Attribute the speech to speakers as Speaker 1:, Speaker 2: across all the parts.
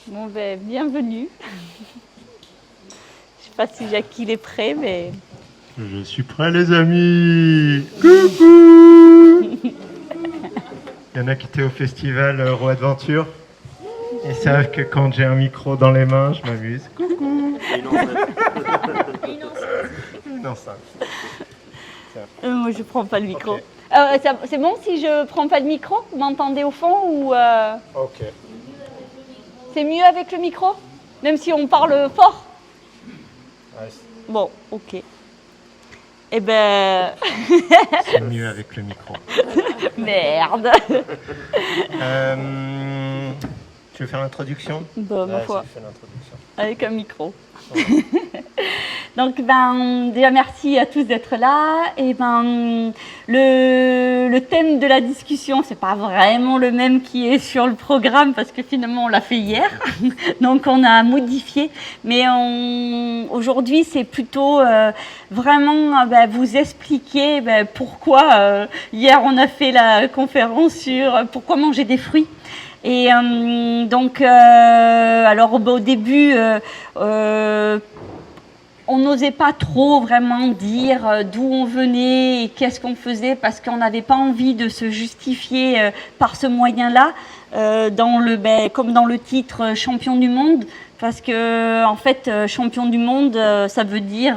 Speaker 1: Bon, ben, bienvenue. Je sais pas si Jackie est prêt, mais...
Speaker 2: Je suis prêt, les amis. Coucou. Il y en a qui étaient au festival Roadventure. Ils savent que quand j'ai un micro dans les mains, je m'amuse. Coucou. Une enceinte.
Speaker 1: Moi, je prends pas le micro.
Speaker 2: Ok.
Speaker 1: C'est bon si je prends pas le micro? Vous m'entendez au fond ou
Speaker 2: Ok.
Speaker 1: c'est mieux avec le micro? Même si on parle fort?
Speaker 2: Ouais,
Speaker 1: Bon, ok. Eh ben...
Speaker 2: c'est mieux avec le micro.
Speaker 1: Merde.
Speaker 2: Tu veux faire l'introduction?
Speaker 1: Bon, ma foi,
Speaker 2: Fais l'introduction.
Speaker 1: avec un micro. Donc, déjà merci à tous d'être là. Et le thème de la discussion, c'est pas vraiment le même qui est sur le programme parce que finalement on l'a fait hier, donc on a modifié. Mais aujourd'hui, c'est plutôt vraiment vous expliquer pourquoi hier on a fait la conférence sur pourquoi manger des fruits. Et alors au début, on n'osait pas trop vraiment dire d'où on venait et qu'est-ce qu'on faisait parce qu'on n'avait pas envie de se justifier par ce moyen-là, comme dans le titre champion du monde, parce que en fait champion du monde ça veut dire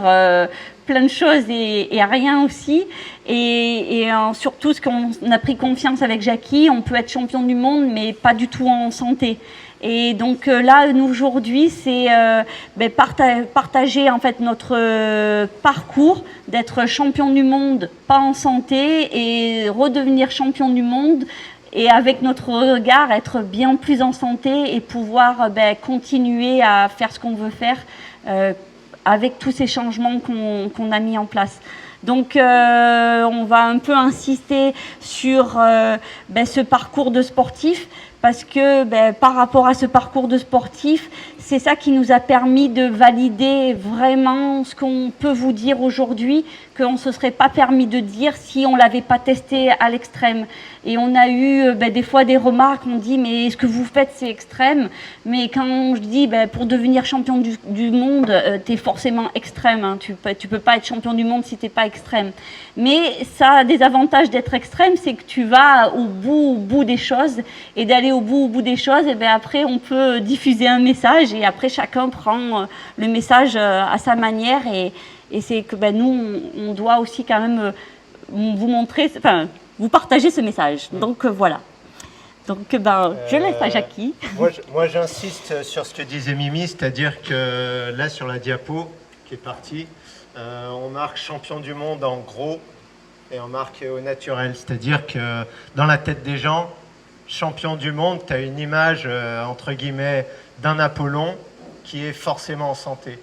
Speaker 1: plein de choses et rien aussi. Et surtout, ce qu'on a pris confiance avec Jackie, on peut être champion du monde, mais pas du tout en santé. Et donc là, nous aujourd'hui, c'est partager en fait notre parcours d'être champion du monde, pas en santé, et redevenir champion du monde. Et avec notre regard, être bien plus en santé et pouvoir continuer à faire ce qu'on veut faire avec tous ces changements qu'on a mis en place. Donc on va un peu insister sur ce parcours de sportif parce que par rapport à ce parcours de sportif, c'est ça qui nous a permis de valider vraiment ce qu'on peut vous dire aujourd'hui, qu'on ne se serait pas permis de dire si on ne l'avait pas testé à l'extrême. Et on a eu des fois des remarques, on dit mais ce que vous faites c'est extrême, mais quand je dis pour devenir champion du monde, tu es forcément extrême, hein. Tu peux pas être champion du monde si tu n'es pas extrême. Mais ça a des avantages d'être extrême, c'est que tu vas au bout des choses, et d'aller au bout des choses, et après on peut diffuser un message, et après chacun prend le message à sa manière, et c'est que nous on doit aussi quand même vous montrer, enfin vous partager ce message. Donc voilà. Donc je laisse à Jackie.
Speaker 2: Moi j'insiste sur ce que disait Mimi, c'est-à-dire que là sur la diapo qui est partie, on marque champion du monde en gros et on marque au naturel. C'est-à-dire que dans la tête des gens, champion du monde, tu as une image entre guillemets d'un Apollon qui est forcément en santé.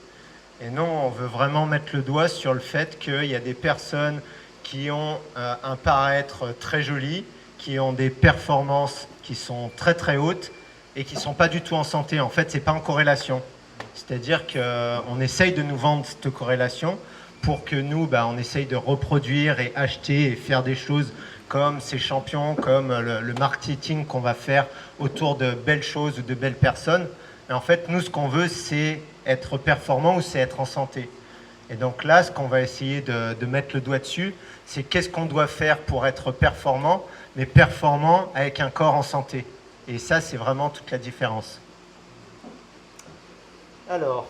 Speaker 2: Et non, on veut vraiment mettre le doigt sur le fait qu'il y a des personnes qui ont un paraître très joli, qui ont des performances qui sont très très hautes et qui ne sont pas du tout en santé. En fait, ce n'est pas en corrélation. C'est-à-dire qu'on essaye de nous vendre cette corrélation pour que nous, on essaye de reproduire et acheter et faire des choses comme ces champions, comme le marketing qu'on va faire autour de belles choses ou de belles personnes. Et en fait, nous, ce qu'on veut, c'est être performant ou c'est être en santé. Et donc là, ce qu'on va essayer de mettre le doigt dessus, c'est qu'est-ce qu'on doit faire pour être performant, mais performant avec un corps en santé. Et ça, c'est vraiment toute la différence. Alors,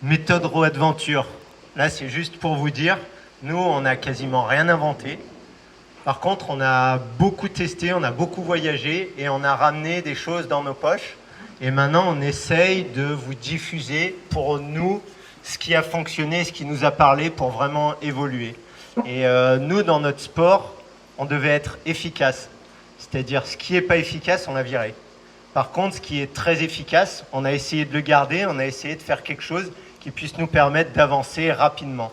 Speaker 2: méthode Roadventure. Là, c'est juste pour vous dire, nous, on n'a quasiment rien inventé. Par contre, on a beaucoup testé, on a beaucoup voyagé et on a ramené des choses dans nos poches. Et maintenant, on essaye de vous diffuser pour nous ce qui a fonctionné, ce qui nous a parlé pour vraiment évoluer. Et nous, dans notre sport, on devait être efficace. C'est-à-dire, ce qui n'est pas efficace, on l'a viré. Par contre, ce qui est très efficace, on a essayé de le garder, on a essayé de faire quelque chose qui puisse nous permettre d'avancer rapidement.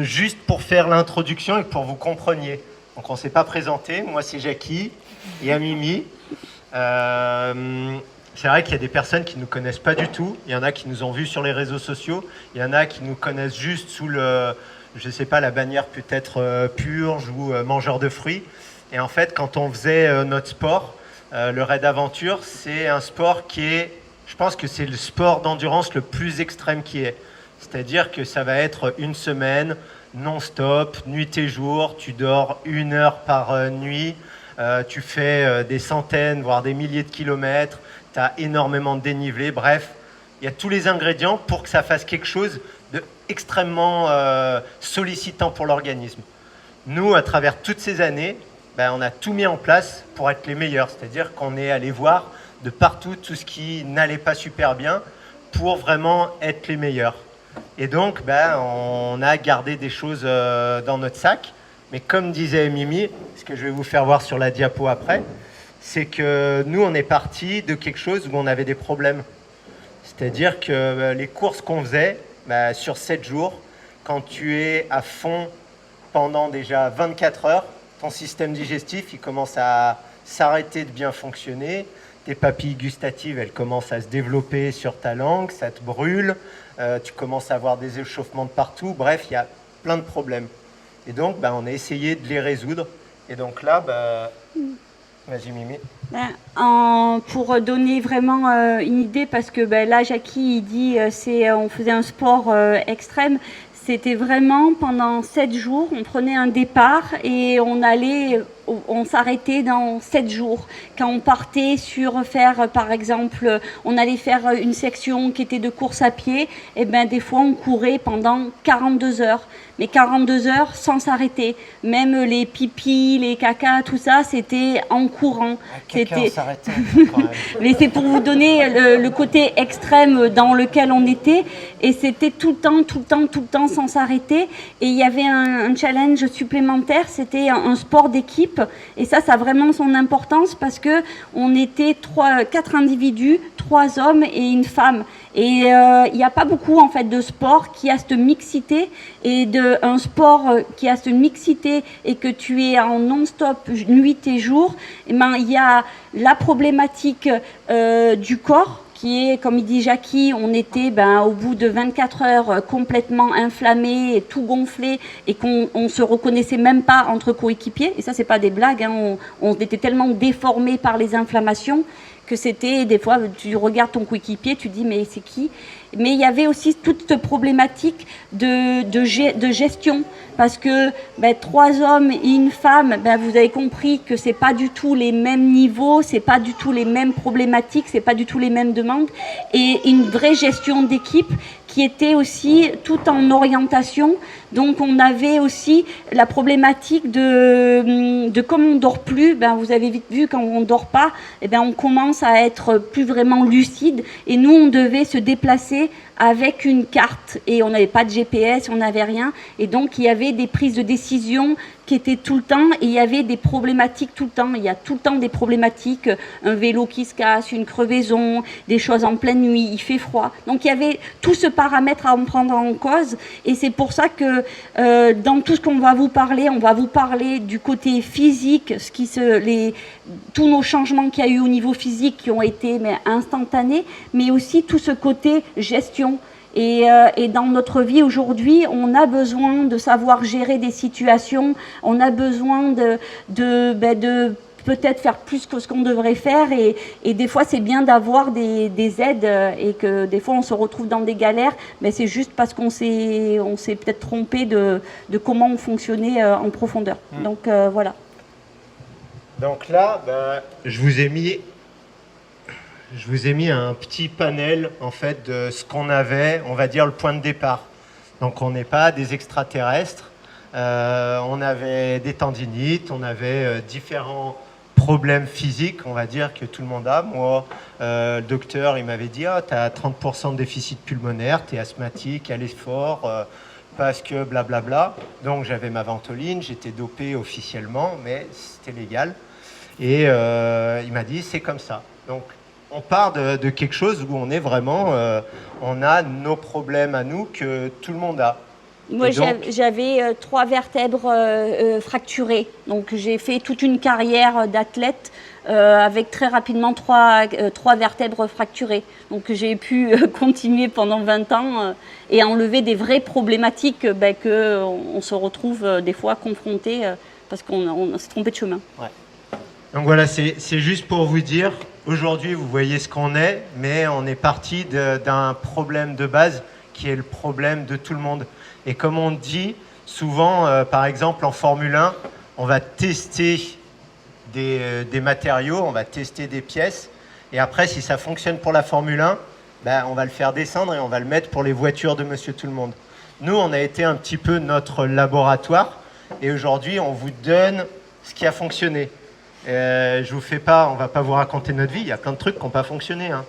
Speaker 2: Juste pour faire l'introduction et pour que vous compreniez. Donc on ne s'est pas présenté, moi c'est Jackie, il y a Mimi. C'est vrai qu'il y a des personnes qui ne nous connaissent pas du tout, il y en a qui nous ont vus sur les réseaux sociaux, il y en a qui nous connaissent juste sous le, je sais pas, la bannière peut-être purge ou mangeur de fruits. Et en fait, quand on faisait notre sport, le raid aventure, c'est un sport qui est, je pense que c'est le sport d'endurance le plus extrême qui est. C'est-à-dire que ça va être une semaine non-stop, nuit et jour, tu dors 1 heure par nuit, tu fais des centaines, voire des milliers de kilomètres, tu as énormément de dénivelé, bref, il y a tous les ingrédients pour que ça fasse quelque chose d'extrêmement sollicitant pour l'organisme. Nous, à travers toutes ces années, on a tout mis en place pour être les meilleurs, c'est-à-dire qu'on est allé voir de partout tout ce qui n'allait pas super bien pour vraiment être les meilleurs. Et donc, on a gardé des choses dans notre sac. Mais comme disait Mimi, ce que je vais vous faire voir sur la diapo après, c'est que nous, on est parti de quelque chose où on avait des problèmes. C'est-à-dire que les courses qu'on faisait, sur 7 jours, quand tu es à fond pendant déjà 24 heures, ton système digestif, il commence à s'arrêter de bien fonctionner. Tes papilles gustatives, elles commencent à se développer sur ta langue, ça te brûle, tu commences à avoir des échauffements de partout. Bref, il y a plein de problèmes. Et donc, on a essayé de les résoudre. Et donc là, vas-y Mimi.
Speaker 1: Pour donner vraiment une idée, parce que là, Jackie, il dit on faisait un sport extrême. C'était vraiment pendant 7 jours, on prenait un départ et on s'arrêtait dans 7 jours. Quand on partait sur faire, par exemple, on allait faire une section qui était de course à pied, et des fois on courait pendant 42 heures. Mais 42 heures sans s'arrêter. Même les pipis, les cacas, tout ça, c'était en courant.
Speaker 2: Quelqu'un s'arrêtait quand même.
Speaker 1: Mais c'est pour vous donner le côté extrême dans lequel on était. Et c'était tout le temps sans s'arrêter. Et il y avait un challenge supplémentaire, c'était un sport d'équipe. Et ça a vraiment son importance parce qu'on était 4 individus, 3 hommes et une femme. Et il n'y a pas beaucoup en fait de sport qui a cette mixité, et un sport qui a cette mixité et que tu es en non-stop nuit et jour. Et il y a la problématique du corps qui est, comme il dit Jackie, on était au bout de 24 heures complètement inflammé et tout gonflé, et qu'on se reconnaissait même pas entre coéquipiers. Et ça, c'est pas des blagues, hein. On était tellement déformés par les inflammations que c'était, des fois, tu regardes ton coéquipier, tu dis mais c'est qui? Mais il y avait aussi toute cette problématique de gestion, parce que 3 hommes et une femme, vous avez compris que c'est pas du tout les mêmes niveaux, c'est pas du tout les mêmes problématiques, c'est pas du tout les mêmes demandes, et une vraie gestion d'équipe qui était aussi tout en orientation. Donc on avait aussi la problématique de comme on dort plus, vous avez vite vu, quand on dort pas, on commence à être plus vraiment lucide, et nous on devait se déplacer avec une carte, et on n'avait pas de GPS, on n'avait rien, et donc il y avait des prises de décision qui étaient tout le temps, et il y avait des problématiques tout le temps. Il y a tout le temps des problématiques, un vélo qui se casse, une crevaison, des choses en pleine nuit, il fait froid. Donc il y avait tout ce paramètre à en prendre en cause, et c'est pour ça que dans tout ce qu'on va vous parler, on va vous parler du côté physique, tous nos changements qu'il y a eu au niveau physique qui ont été instantanés, mais aussi tout ce côté gestion. Et dans notre vie aujourd'hui, on a besoin de savoir gérer des situations, on a besoin de peut-être faire plus que ce qu'on devrait faire, et des fois c'est bien d'avoir des aides, et que des fois on se retrouve dans des galères, mais c'est juste parce qu'on s'est peut-être trompé de comment on fonctionnait en profondeur. Donc voilà.
Speaker 2: Donc là, je vous ai mis un petit panel en fait de ce qu'on avait, on va dire le point de départ. Donc on n'est pas des extraterrestres, on avait des tendinites, on avait différents problèmes physiques, on va dire, que tout le monde a. Moi, le docteur, il m'avait dit tu as 30% de déficit pulmonaire, tu es asthmatique, à l'effort, parce que blablabla. Donc j'avais ma ventoline, j'étais dopé officiellement, mais c'était légal. Et il m'a dit c'est comme ça. Donc on part de quelque chose où on est vraiment, on a nos problèmes à nous que tout le monde a.
Speaker 1: Moi, j'avais 3 vertèbres fracturées. Donc, j'ai fait toute une carrière d'athlète avec très rapidement 3 vertèbres fracturées. Donc, j'ai pu continuer pendant 20 ans et enlever des vraies problématiques qu'on se retrouve des fois confrontés parce qu'on s'est trompé de chemin.
Speaker 2: Ouais. Donc voilà, c'est juste pour vous dire, aujourd'hui, vous voyez ce qu'on est, mais on est parti d'un problème de base qui est le problème de tout le monde. Et comme on dit souvent, par exemple en Formule 1, on va tester des matériaux, on va tester des pièces, et après si ça fonctionne pour la Formule 1, on va le faire descendre et on va le mettre pour les voitures de Monsieur Tout-le-Monde. Nous, on a été un petit peu notre laboratoire, et aujourd'hui, on vous donne ce qui a fonctionné. Je vous fais pas, on va pas vous raconter notre vie, il y a plein de trucs qui n'ont pas fonctionné, hein.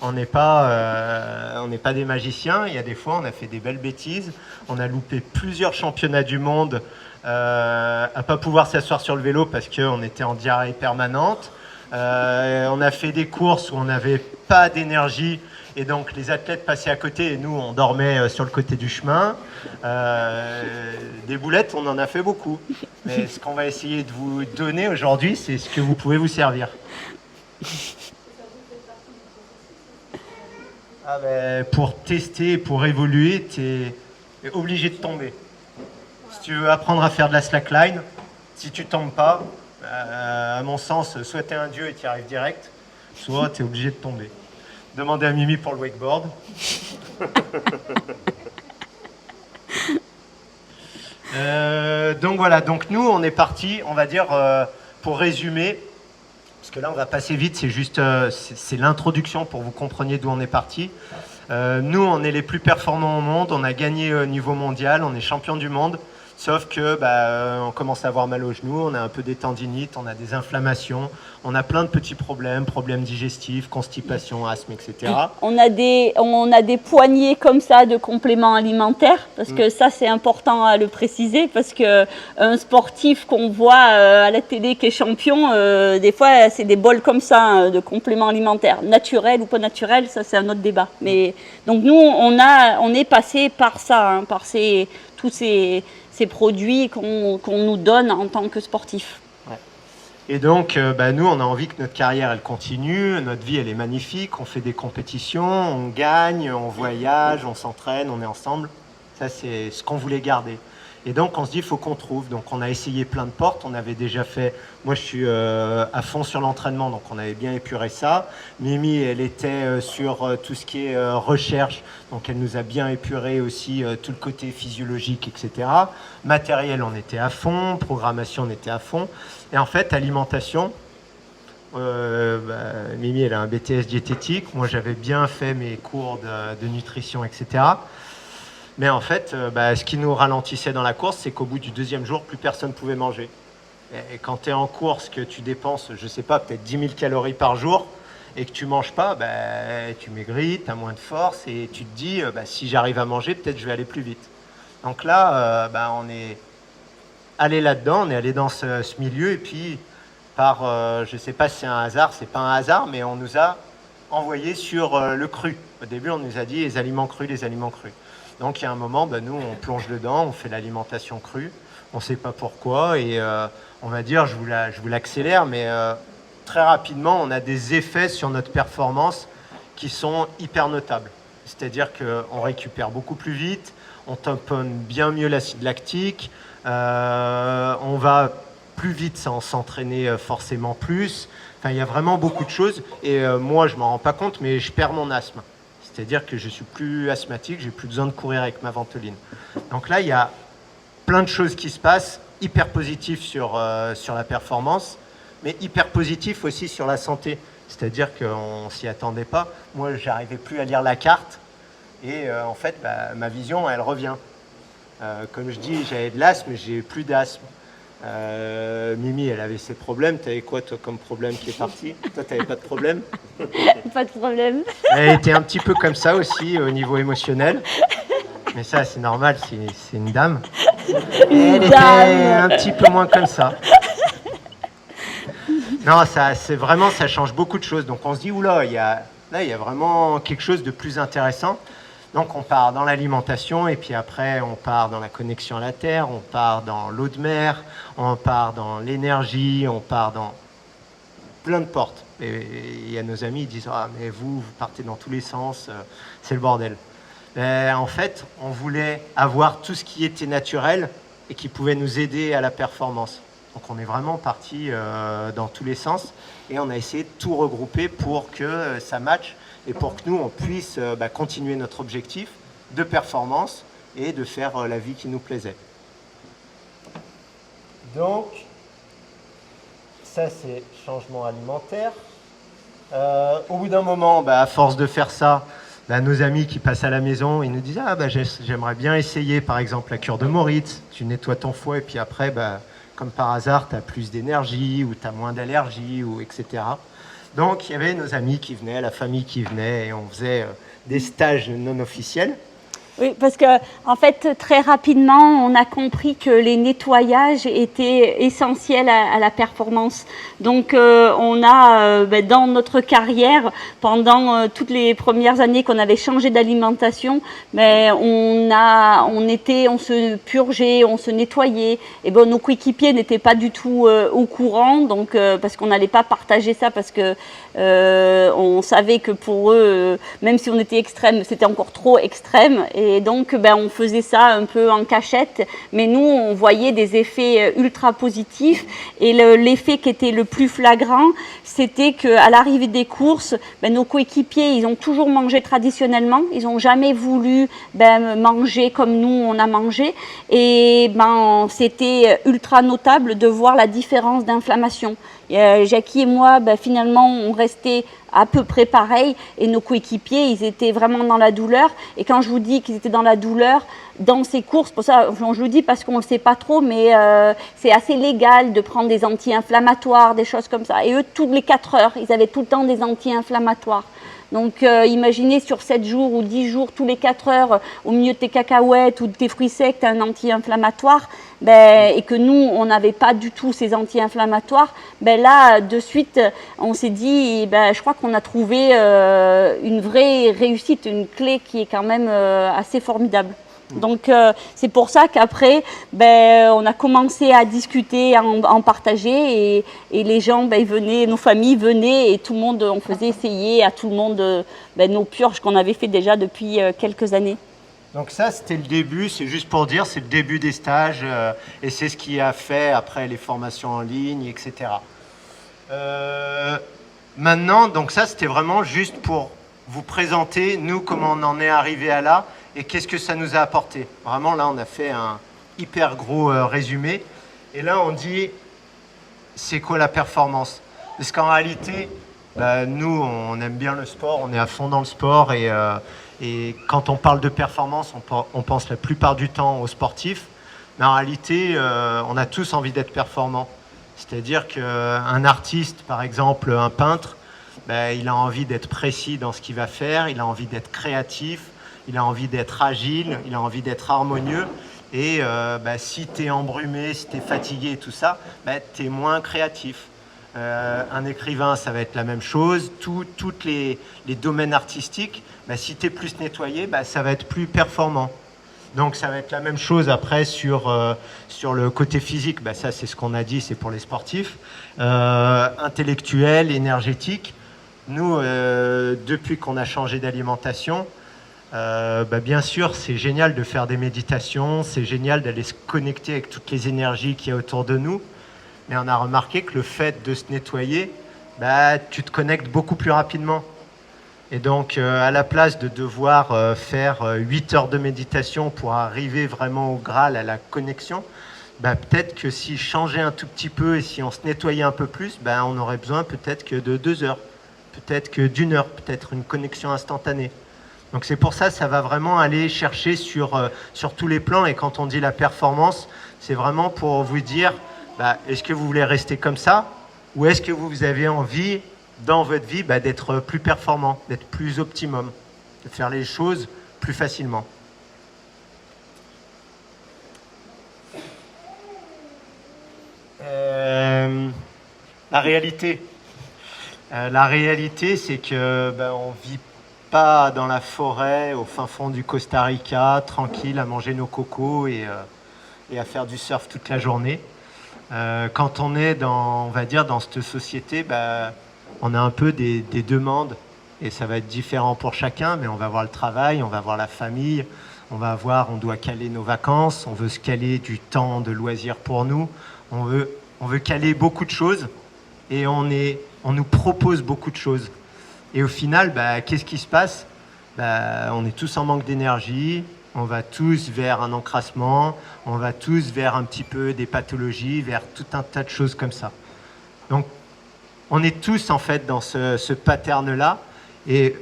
Speaker 2: On n'est pas des magiciens. Il y a des fois, on a fait des belles bêtises. On a loupé plusieurs championnats du monde à pas pouvoir s'asseoir sur le vélo parce qu'on était en diarrhée permanente. On a fait des courses où on n'avait pas d'énergie et donc les athlètes passaient à côté et nous, on dormait sur le côté du chemin. Des boulettes, on en a fait beaucoup. Mais ce qu'on va essayer de vous donner aujourd'hui, c'est ce que vous pouvez vous servir. Pour tester, pour évoluer, tu es obligé de tomber. Si tu veux apprendre à faire de la slackline, si tu tombes pas, à mon sens, soit tu es un dieu et tu y arrives direct, soit tu es obligé de tomber. Demandez à Mimi pour le wakeboard. Donc voilà, donc nous on est parti, on va dire, pour résumer, parce que là on va passer vite, c'est juste c'est l'introduction pour que vous compreniez d'où on est parti. Nous on est les plus performants au monde, on a gagné au niveau mondial, on est champion du monde, sauf que on commence à avoir mal aux genoux, on a un peu des tendinites, on a des inflammations, on a plein de petits problèmes digestifs, constipation, asthme, etc.
Speaker 1: On a des poignées comme ça de compléments alimentaires, parce que ça c'est important à le préciser, parce que un sportif qu'on voit à la télé qui est champion, des fois c'est des bols comme ça de compléments alimentaires, naturels ou pas naturels, ça c'est un autre débat. Mais donc nous on est passé par ça, par tous ces produits qu'on nous donne en tant que sportif.
Speaker 2: Ouais. Et donc, nous, on a envie que notre carrière, elle continue, notre vie, elle est magnifique, on fait des compétitions, on gagne, on voyage, on s'entraîne, on est ensemble. Ça, c'est ce qu'on voulait garder. Et donc, on se dit, il faut qu'on trouve. Donc, on a essayé plein de portes. On avait déjà fait... Moi, je suis à fond sur l'entraînement, donc on avait bien épuré ça. Mimi, elle était sur tout ce qui est recherche. Donc, elle nous a bien épuré aussi tout le côté physiologique, etc. Matériel, on était à fond. Programmation, on était à fond. Et en fait, alimentation... Mimi, elle a un BTS diététique. Moi, j'avais bien fait mes cours de nutrition, etc. Mais en fait, ce qui nous ralentissait dans la course, c'est qu'au bout du 2e jour, plus personne ne pouvait manger. Et quand tu es en course, que tu dépenses, je ne sais pas, peut-être 10 000 calories par jour, et que tu ne manges pas, tu maigris, tu as moins de force, et tu te dis, si j'arrive à manger, peut-être je vais aller plus vite. Donc là, on est allé là-dedans, on est allé dans ce milieu, et puis, je ne sais pas si c'est un hasard, c'est pas un hasard, mais on nous a envoyé sur le cru. Au début, on nous a dit les aliments crus, les aliments crus. Donc il y a un moment, nous on plonge dedans, on fait l'alimentation crue, on ne sait pas pourquoi et on va dire, je vous l'accélère, mais très rapidement on a des effets sur notre performance qui sont hyper notables. C'est-à-dire qu'on récupère beaucoup plus vite, on tamponne bien mieux l'acide lactique, on va plus vite sans s'entraîner forcément plus. Enfin, il y a vraiment beaucoup de choses et moi je ne m'en rends pas compte, mais je perds mon asthme. C'est-à-dire que je suis plus asthmatique, j'ai plus besoin de courir avec ma ventoline. Donc là, il y a plein de choses qui se passent, hyper positifs sur la performance, mais hyper positifs aussi sur la santé. C'est-à-dire qu'on ne s'y attendait pas. Moi, j'arrivais plus à lire la carte et en fait, ma vision, elle revient. Comme je dis, j'avais de l'asthme, j'ai plus d'asthme. Mimi, elle avait ses problèmes. Tu avais quoi, toi, comme problème qui est parti? Toi, tu n'avais pas de problème?
Speaker 1: Pas de problème.
Speaker 2: Elle était un petit peu comme ça aussi, au niveau émotionnel. Mais ça, c'est normal, c'est une dame. Elle était un petit peu moins comme ça. Non, c'est vraiment, ça change beaucoup de choses. Donc, on se dit, oula, il y a vraiment quelque chose de plus intéressant. Donc on part dans l'alimentation et puis après on part dans la connexion à la Terre, on part dans l'eau de mer, on part dans l'énergie, on part dans plein de portes. Et il y a nos amis qui disent « Ah mais vous partez dans tous les sens, c'est le bordel ». En fait, on voulait avoir tout ce qui était naturel et qui pouvait nous aider à la performance. Donc on est vraiment parti dans tous les sens et on a essayé de tout regrouper pour que ça matche et pour que nous, on puisse continuer notre objectif de performance et de faire la vie qui nous plaisait. Donc, ça c'est changement alimentaire. Au bout d'un moment, à force de faire ça, nos amis qui passent à la maison, ils nous disent « Ah, j'aimerais bien essayer par exemple la cure de Moritz. Tu nettoies ton foie et puis après, comme par hasard, tu as plus d'énergie ou tu as moins d'allergie, ou etc. » Donc, il y avait nos amis qui venaient, la famille qui venait, et on faisait des stages non officiels.
Speaker 1: Oui, parce que en fait, très rapidement, on a compris que les nettoyages étaient essentiels à la performance. Donc, on a, dans notre carrière, pendant toutes les premières années qu'on avait changé d'alimentation, on se purgeait, on se nettoyait. Et nos coéquipiers n'étaient pas du tout au courant, donc parce qu'on n'allait pas partager ça, parce que on savait que pour eux, même si on était extrême, c'était encore trop extrême. Et donc, on faisait ça un peu en cachette, mais nous, on voyait des effets ultra positifs. Et l'effet qui était le plus flagrant, c'était qu'à l'arrivée des courses, nos coéquipiers, ils ont toujours mangé traditionnellement. Ils n'ont jamais voulu manger comme nous, on a mangé. Et c'était ultra notable de voir la différence d'inflammation. Jackie et moi, finalement, on restait à peu près pareil, et nos coéquipiers, ils étaient vraiment dans la douleur. Et quand je vous dis qu'ils étaient dans la douleur, dans ces courses, pour ça, je le dis parce qu'on ne le sait pas trop, mais c'est assez légal de prendre des anti-inflammatoires, des choses comme ça. Et eux, toutes les 4 heures, ils avaient tout le temps des anti-inflammatoires. Donc imaginez sur 7 jours ou 10 jours, tous les 4 heures, au milieu de tes cacahuètes ou de tes fruits secs, tu as un anti-inflammatoire, et que nous, on n'avait pas du tout ces anti-inflammatoires, là, de suite, on s'est dit, je crois qu'on a trouvé une vraie réussite, une clé qui est quand même assez formidable. Donc c'est pour ça qu'après, on a commencé à discuter, à en partager, et les gens ils venaient, nos familles venaient, et tout le monde, on faisait essayer à tout le monde nos purges qu'on avait fait déjà depuis quelques années.
Speaker 2: Donc ça, c'était le début, c'est juste pour dire, c'est le début des stages, et c'est ce qui a fait après les formations en ligne, etc. Maintenant, donc ça, c'était vraiment juste pour vous présenter, nous, comment on en est arrivé à là, et qu'est-ce que ça nous a apporté. Vraiment, là, on a fait un hyper gros résumé. Et là, on dit, c'est quoi la performance? Parce qu'en réalité, nous, on aime bien le sport, on est à fond dans le sport. Et quand on parle de performance, on pense la plupart du temps aux sportifs. Mais en réalité, on a tous envie d'être performants. C'est-à-dire qu'un artiste, par exemple, un peintre, il a envie d'être précis dans ce qu'il va faire, il a envie d'être créatif, il a envie d'être agile, il a envie d'être harmonieux. Et si tu es embrumé, si tu es fatigué et tout ça, tu es moins créatif. Un écrivain, ça va être la même chose. Tous les domaines artistiques, si tu es plus nettoyé, ça va être plus performant. Donc ça va être la même chose après sur le côté physique. Ça, c'est ce qu'on a dit, c'est pour les sportifs. Intellectuel, énergétique. Nous, depuis qu'on a changé d'alimentation, bien sûr, c'est génial de faire des méditations, c'est génial d'aller se connecter avec toutes les énergies qu'il y a autour de nous. Mais on a remarqué que le fait de se nettoyer, tu te connectes beaucoup plus rapidement. Et donc, à la place de devoir faire 8 heures de méditation pour arriver vraiment au Graal, à la connexion, peut-être que si je changeait un tout petit peu et si on se nettoyait un peu plus, on aurait besoin peut-être que de 2 heures, peut-être que d'1 heure, peut-être une connexion instantanée. Donc c'est pour ça que ça va vraiment aller chercher sur tous les plans. Et quand on dit la performance, c'est vraiment pour vous dire, est-ce que vous voulez rester comme ça, ou est-ce que vous avez envie dans votre vie d'être plus performant, d'être plus optimum, de faire les choses plus facilement. La réalité, c'est que on vit pas dans la forêt, au fin fond du Costa Rica, tranquille, à manger nos cocos et à faire du surf toute la journée. Quand on est on va dire, dans cette société, on a un peu des demandes et ça va être différent pour chacun, mais on va voir le travail, on va voir la famille, on doit caler nos vacances, on veut se caler du temps de loisirs pour nous, on veut caler beaucoup de choses et on nous propose beaucoup de choses. Et au final, qu'est-ce qui se passe ? On est tous en manque d'énergie, on va tous vers un encrassement, on va tous vers un petit peu des pathologies, vers tout un tas de choses comme ça. Donc, on est tous en fait dans ce pattern-là. Et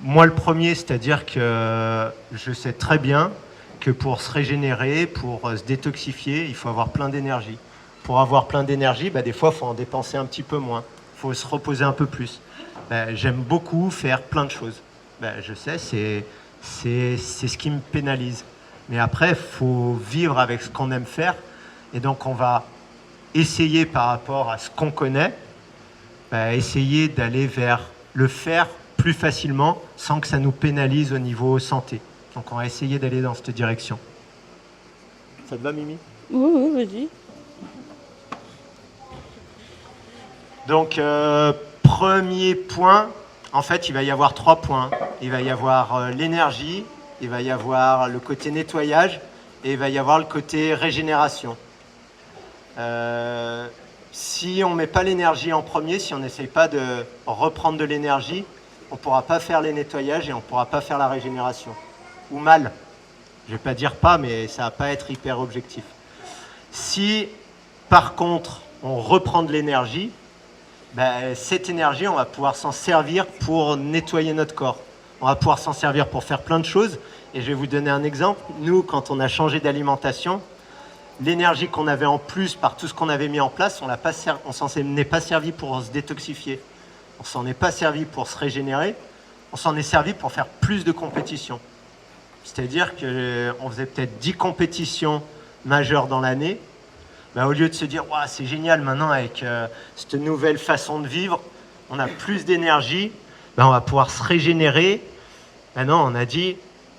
Speaker 2: moi le premier, c'est-à-dire que je sais très bien que pour se régénérer, pour se détoxifier, il faut avoir plein d'énergie. Pour avoir plein d'énergie, des fois, il faut en dépenser un petit peu moins. Il faut se reposer un peu plus. J'aime beaucoup faire plein de choses. Je sais, c'est ce qui me pénalise. Mais après, il faut vivre avec ce qu'on aime faire. Et donc, on va essayer par rapport à ce qu'on connaît, essayer d'aller vers le faire plus facilement sans que ça nous pénalise au niveau santé. Donc, on va essayer d'aller dans cette direction. Ça te va, Mimi ?
Speaker 1: Oui, vas-y.
Speaker 2: Donc, premier point, en fait, il va y avoir 3 points. Il va y avoir l'énergie, il va y avoir le côté nettoyage et il va y avoir le côté régénération. Si on ne met pas l'énergie en premier, si on n'essaye pas de reprendre de l'énergie, on ne pourra pas faire les nettoyages et on ne pourra pas faire la régénération. Ou mal. Je ne vais pas dire pas, mais ça ne va pas être hyper objectif. Si, par contre, on reprend de l'énergie, cette énergie, on va pouvoir s'en servir pour nettoyer notre corps. On va pouvoir s'en servir pour faire plein de choses. Et je vais vous donner un exemple. Nous, quand on a changé d'alimentation, l'énergie qu'on avait en plus par tout ce qu'on avait mis en place, on ne s'en est pas servi pour se détoxifier. On ne s'en est pas servi pour se régénérer. On s'en est servi pour faire plus de compétitions. C'est-à-dire qu'on faisait peut-être 10 compétitions majeures dans l'année. Au lieu de se dire wow, c'est génial maintenant avec cette nouvelle façon de vivre, on a plus d'énergie, on va pouvoir se régénérer. Maintenant, on a dit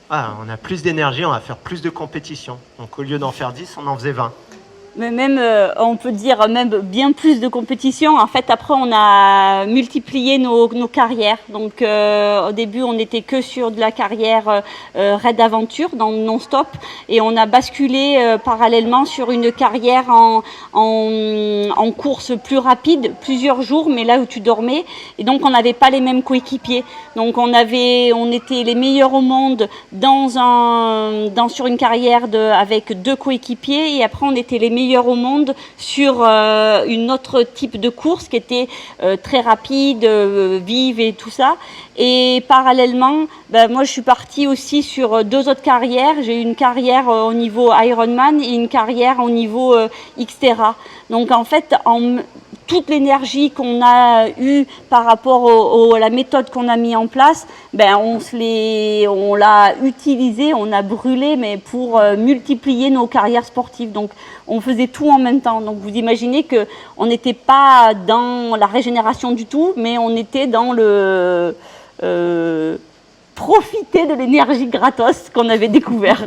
Speaker 2: on a plus d'énergie, on va faire plus de compétitions. Donc au lieu d'en faire 10, on en faisait 20.
Speaker 1: Mais même, on peut dire même bien plus de compétitions. En fait, après, on a multiplié nos carrières. Donc, au début, on n'était que sur de la carrière raid aventure, dans non-stop. Et on a basculé parallèlement sur une carrière en course plus rapide, plusieurs jours, mais là où tu dormais. Et donc, on n'avait pas les mêmes coéquipiers. Donc, on était les meilleurs au monde sur une carrière avec 2 coéquipiers. Et après, on était les meilleurs au monde sur une autre type de course qui était très rapide, vive et tout ça. Et parallèlement, moi je suis partie aussi sur 2 autres carrières. J'ai eu une carrière au niveau Ironman et une carrière au niveau Xterra. Donc en fait, toute l'énergie qu'on a eue par rapport à la méthode qu'on a mis en place, on l'a utilisée, on a brûlé, mais pour multiplier nos carrières sportives. Donc, on faisait tout en même temps. Donc, vous imaginez qu'on n'était pas dans la régénération du tout, mais on était dans le profiter de l'énergie gratos qu'on avait découvert.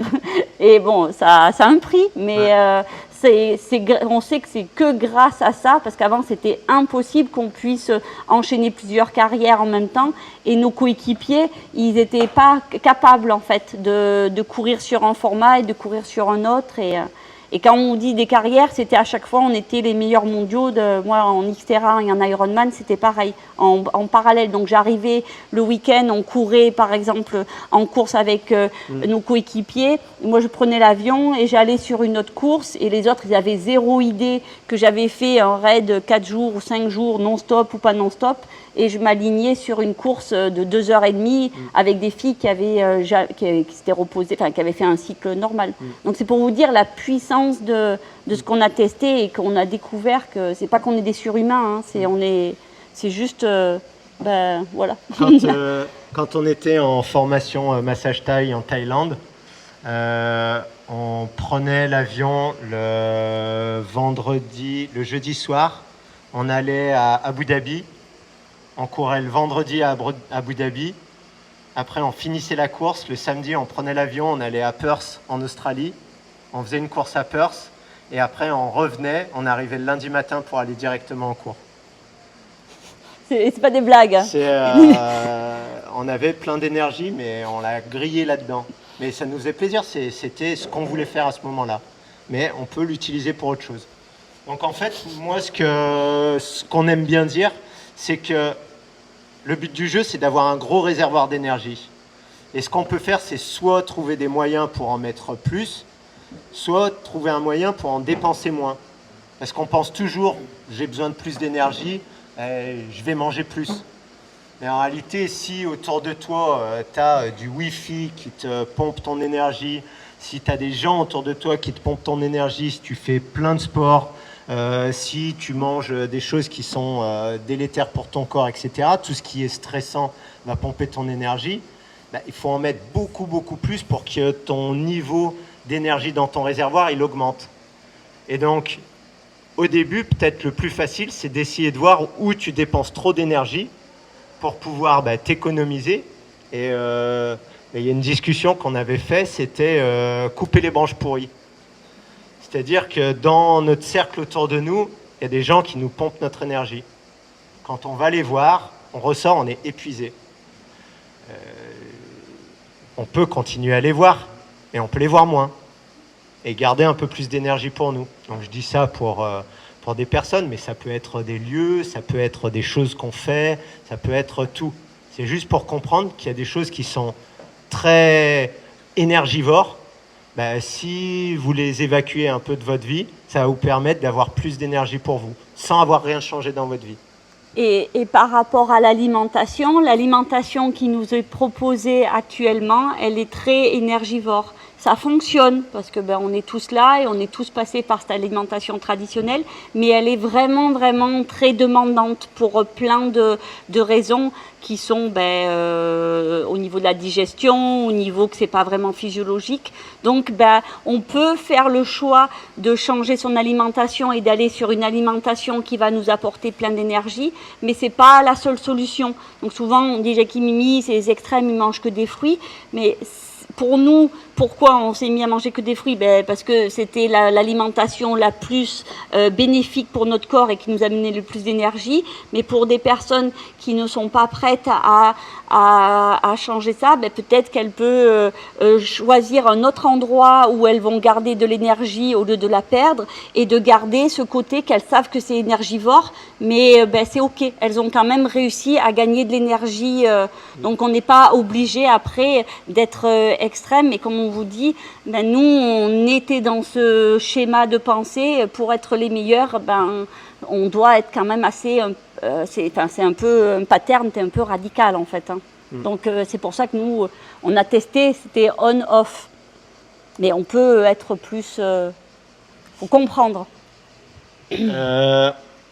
Speaker 1: Et bon, ça a un prix, mais on sait que c'est que grâce à ça, parce qu'avant c'était impossible qu'on puisse enchaîner plusieurs carrières en même temps, et nos coéquipiers, ils n'étaient pas capables en fait de courir sur un format et de courir sur un autre. Et quand on dit des carrières, c'était à chaque fois, on était les meilleurs mondiaux. Moi, en Xterra et en Ironman, c'était pareil, en parallèle. Donc, j'arrivais le week-end, on courait, par exemple, en course avec nos coéquipiers. Moi, je prenais l'avion et j'allais sur une autre course. Et les autres, ils avaient zéro idée que j'avais fait un raid 4 jours ou 5 jours, non-stop ou pas non-stop. Et je m'alignais sur une course de 2h30 avec des filles qui s'étaient reposées, qui avaient fait un cycle normal. Donc c'est pour vous dire la puissance de ce qu'on a testé et qu'on a découvert que c'est pas qu'on est des surhumains, c'est juste, voilà.
Speaker 2: Quand on était en formation massage thaï en Thaïlande, on prenait l'avion le jeudi soir, on allait à Abu Dhabi. On courait le vendredi à Abu Dhabi Après, on finissait la course. Le samedi, on prenait l'avion, on allait à Perth, en Australie. On faisait une course à Perth. Et après, on revenait. On arrivait le lundi matin pour aller directement en cours.
Speaker 1: C'est pas des blagues.
Speaker 2: On avait plein d'énergie, mais on l'a grillé là-dedans. Mais ça nous faisait plaisir. C'était ce qu'on voulait faire à ce moment-là. Mais on peut l'utiliser pour autre chose. Donc en fait, moi, ce qu'on aime bien dire, c'est que le but du jeu, c'est d'avoir un gros réservoir d'énergie. Et ce qu'on peut faire, c'est soit trouver des moyens pour en mettre plus, soit trouver un moyen pour en dépenser moins. Parce qu'on pense toujours, j'ai besoin de plus d'énergie, je vais manger plus. Mais en réalité, si autour de toi, tu as du Wi-Fi qui te pompe ton énergie, si tu as des gens autour de toi qui te pompent ton énergie, si tu fais plein de sport, si tu manges des choses qui sont délétères pour ton corps, etc., tout ce qui est stressant va pomper ton énergie, il faut en mettre beaucoup, beaucoup plus pour que ton niveau d'énergie dans ton réservoir, il augmente. Et donc, au début, peut-être le plus facile, c'est d'essayer de voir où tu dépenses trop d'énergie pour pouvoir t'économiser. Et il y a une discussion qu'on avait faite, c'était couper les branches pourries. C'est-à-dire que dans notre cercle autour de nous, il y a des gens qui nous pompent notre énergie. Quand on va les voir, on ressort, on est épuisé. On peut continuer à les voir, mais on peut les voir moins et garder un peu plus d'énergie pour nous. Donc je dis ça pour des personnes, mais ça peut être des lieux, ça peut être des choses qu'on fait, ça peut être tout. C'est juste pour comprendre qu'il y a des choses qui sont très énergivores. Si vous les évacuez un peu de votre vie, ça va vous permettre d'avoir plus d'énergie pour vous, sans avoir rien changé dans votre vie.
Speaker 1: Et par rapport à l'alimentation qui nous est proposée actuellement, elle est très énergivore. Ça fonctionne parce que on est tous là et on est tous passés par cette alimentation traditionnelle, mais elle est vraiment, vraiment très demandante pour plein de raisons qui sont au niveau de la digestion, au niveau que c'est pas vraiment physiologique. Donc on peut faire le choix de changer son alimentation et d'aller sur une alimentation qui va nous apporter plein d'énergie, mais c'est pas la seule solution. Donc souvent on dit Jackie Mimi, c'est les extrêmes, ils mangent que des fruits, mais pour nous, pourquoi on s'est mis à manger que des fruits? Parce que c'était l'alimentation la plus bénéfique pour notre corps et qui nous amenait le plus d'énergie. Mais pour des personnes qui ne sont pas prêtes à changer ça, peut-être qu'elles peuvent choisir un autre endroit où elles vont garder de l'énergie au lieu de la perdre et de garder ce côté qu'elles savent que c'est énergivore, mais c'est ok. Elles ont quand même réussi à gagner de l'énergie. Donc on n'est pas obligé après d'être extrême. Et comme on vous dit, nous on était dans ce schéma de pensée pour être les meilleurs. On doit être quand même assez, c'est un peu un pattern, c'est un peu radical en fait. Donc c'est pour ça que nous on a testé, c'était on-off. Mais on peut être plus, faut comprendre.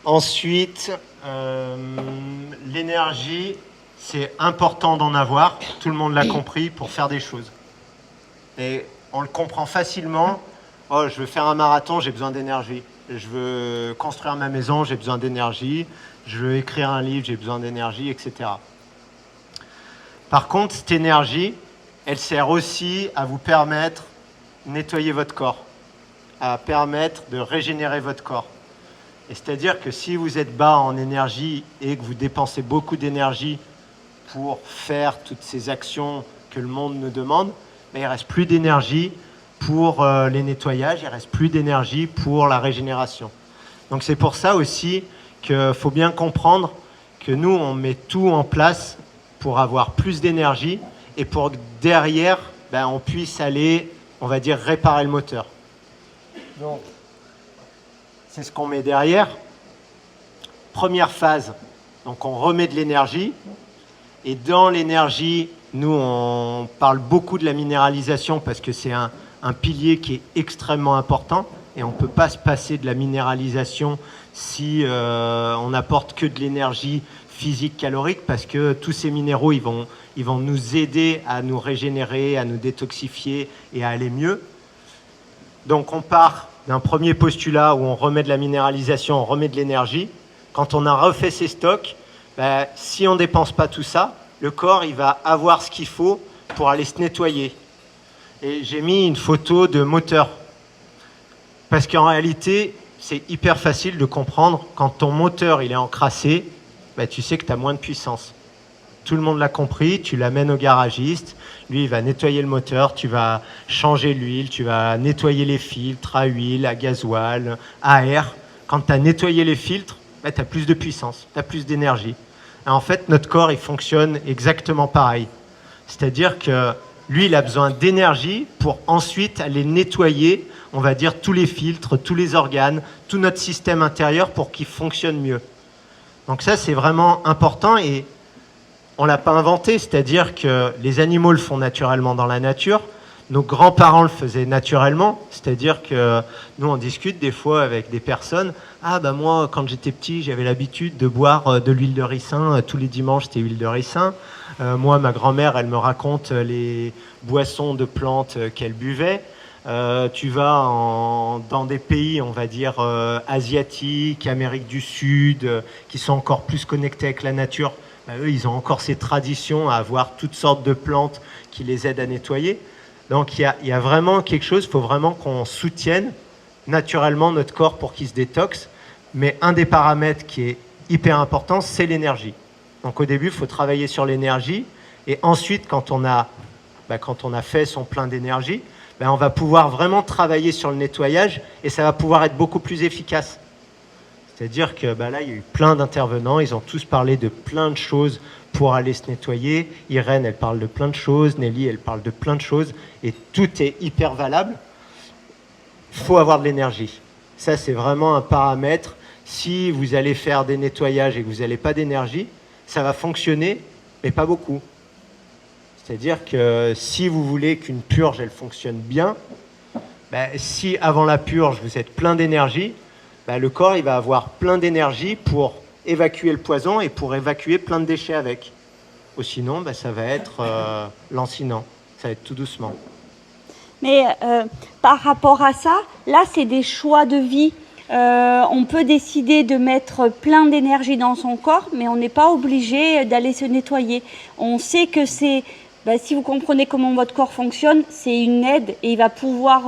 Speaker 2: Ensuite, l'énergie, c'est important d'en avoir. Tout le monde l'a compris pour faire des choses. Et on le comprend facilement. Oh, je veux faire un marathon, j'ai besoin d'énergie. Je veux construire ma maison, j'ai besoin d'énergie. Je veux écrire un livre, j'ai besoin d'énergie, etc. Par contre, cette énergie, elle sert aussi à vous permettre de nettoyer votre corps, à permettre de régénérer votre corps. Et c'est-à-dire que si vous êtes bas en énergie et que vous dépensez beaucoup d'énergie pour faire toutes ces actions que le monde nous demande, il ne reste plus d'énergie pour les nettoyages, il ne reste plus d'énergie pour la régénération. Donc c'est pour ça aussi qu'il faut bien comprendre que nous, on met tout en place pour avoir plus d'énergie et pour que derrière, on puisse aller, on va dire, réparer le moteur. Donc, c'est ce qu'on met derrière. Première phase, donc on remet de l'énergie. Et dans l'énergie, nous, on parle beaucoup de la minéralisation parce que c'est un pilier qui est extrêmement important. Et on ne peut pas se passer de la minéralisation si on n'apporte que de l'énergie physique calorique parce que tous ces minéraux, ils vont nous aider à nous régénérer, à nous détoxifier et à aller mieux. Donc on part d'un premier postulat où on remet de la minéralisation, on remet de l'énergie. Quand on a refait ses stocks, si on ne dépense pas tout ça, le corps il va avoir ce qu'il faut pour aller se nettoyer. Et j'ai mis une photo de moteur. Parce qu'en réalité, c'est hyper facile de comprendre, quand ton moteur il est encrassé, bah, tu sais que tu as moins de puissance. Tout le monde l'a compris, tu l'amènes au garagiste, lui il va nettoyer le moteur, tu vas changer l'huile, tu vas nettoyer les filtres à huile, à gasoil, à air. Quand tu as nettoyé les filtres, bah, tu as plus de puissance, tu as plus d'énergie. Et en fait, notre corps il fonctionne exactement pareil. C'est-à-dire que lui, il a besoin d'énergie pour ensuite aller nettoyer, on va dire, tous les filtres, tous les organes, tout notre système intérieur pour qu'il fonctionne mieux. Donc ça, c'est vraiment important et on ne l'a pas inventé, c'est-à-dire que les animaux le font naturellement dans la nature, nos grands-parents le faisaient naturellement, c'est-à-dire que nous, on discute des fois avec des personnes. Ah, bah moi, quand j'étais petit, j'avais l'habitude de boire de l'huile de ricin. Tous les dimanches, c'était huile de ricin. Moi, ma grand-mère, elle me raconte les boissons de plantes qu'elle buvait. Tu vas dans des pays, on va dire, asiatiques, Amérique du Sud, qui sont encore plus connectés avec la nature. Bah, eux, ils ont encore ces traditions à avoir toutes sortes de plantes qui les aident à nettoyer. Donc il y a vraiment quelque chose, il faut vraiment qu'on soutienne naturellement notre corps pour qu'il se détoxe. Mais un des paramètres qui est hyper important, c'est l'énergie. Donc au début, il faut travailler sur l'énergie. Et ensuite, quand on a fait son plein d'énergie, on va pouvoir vraiment travailler sur le nettoyage et ça va pouvoir être beaucoup plus efficace. C'est-à-dire que là, il y a eu plein d'intervenants, ils ont tous parlé de plein de choses pour aller se nettoyer. Irène, elle parle de plein de choses, Nelly, elle parle de plein de choses, et tout est hyper valable. Il faut avoir de l'énergie. Ça, c'est vraiment un paramètre. Si vous allez faire des nettoyages et que vous n'avez pas d'énergie, ça va fonctionner, mais pas beaucoup. C'est-à-dire que si vous voulez qu'une purge, elle fonctionne bien, si avant la purge, vous êtes plein d'énergie, le corps il va avoir plein d'énergie pour évacuer le poison et pour évacuer plein de déchets avec. Ou sinon, ça va être lancinant, ça va être tout doucement.
Speaker 1: Mais par rapport à ça, là, c'est des choix de vie. On peut décider de mettre plein d'énergie dans son corps, mais on n'est pas obligé d'aller se nettoyer. On sait que c'est... si vous comprenez comment votre corps fonctionne, c'est une aide et il va pouvoir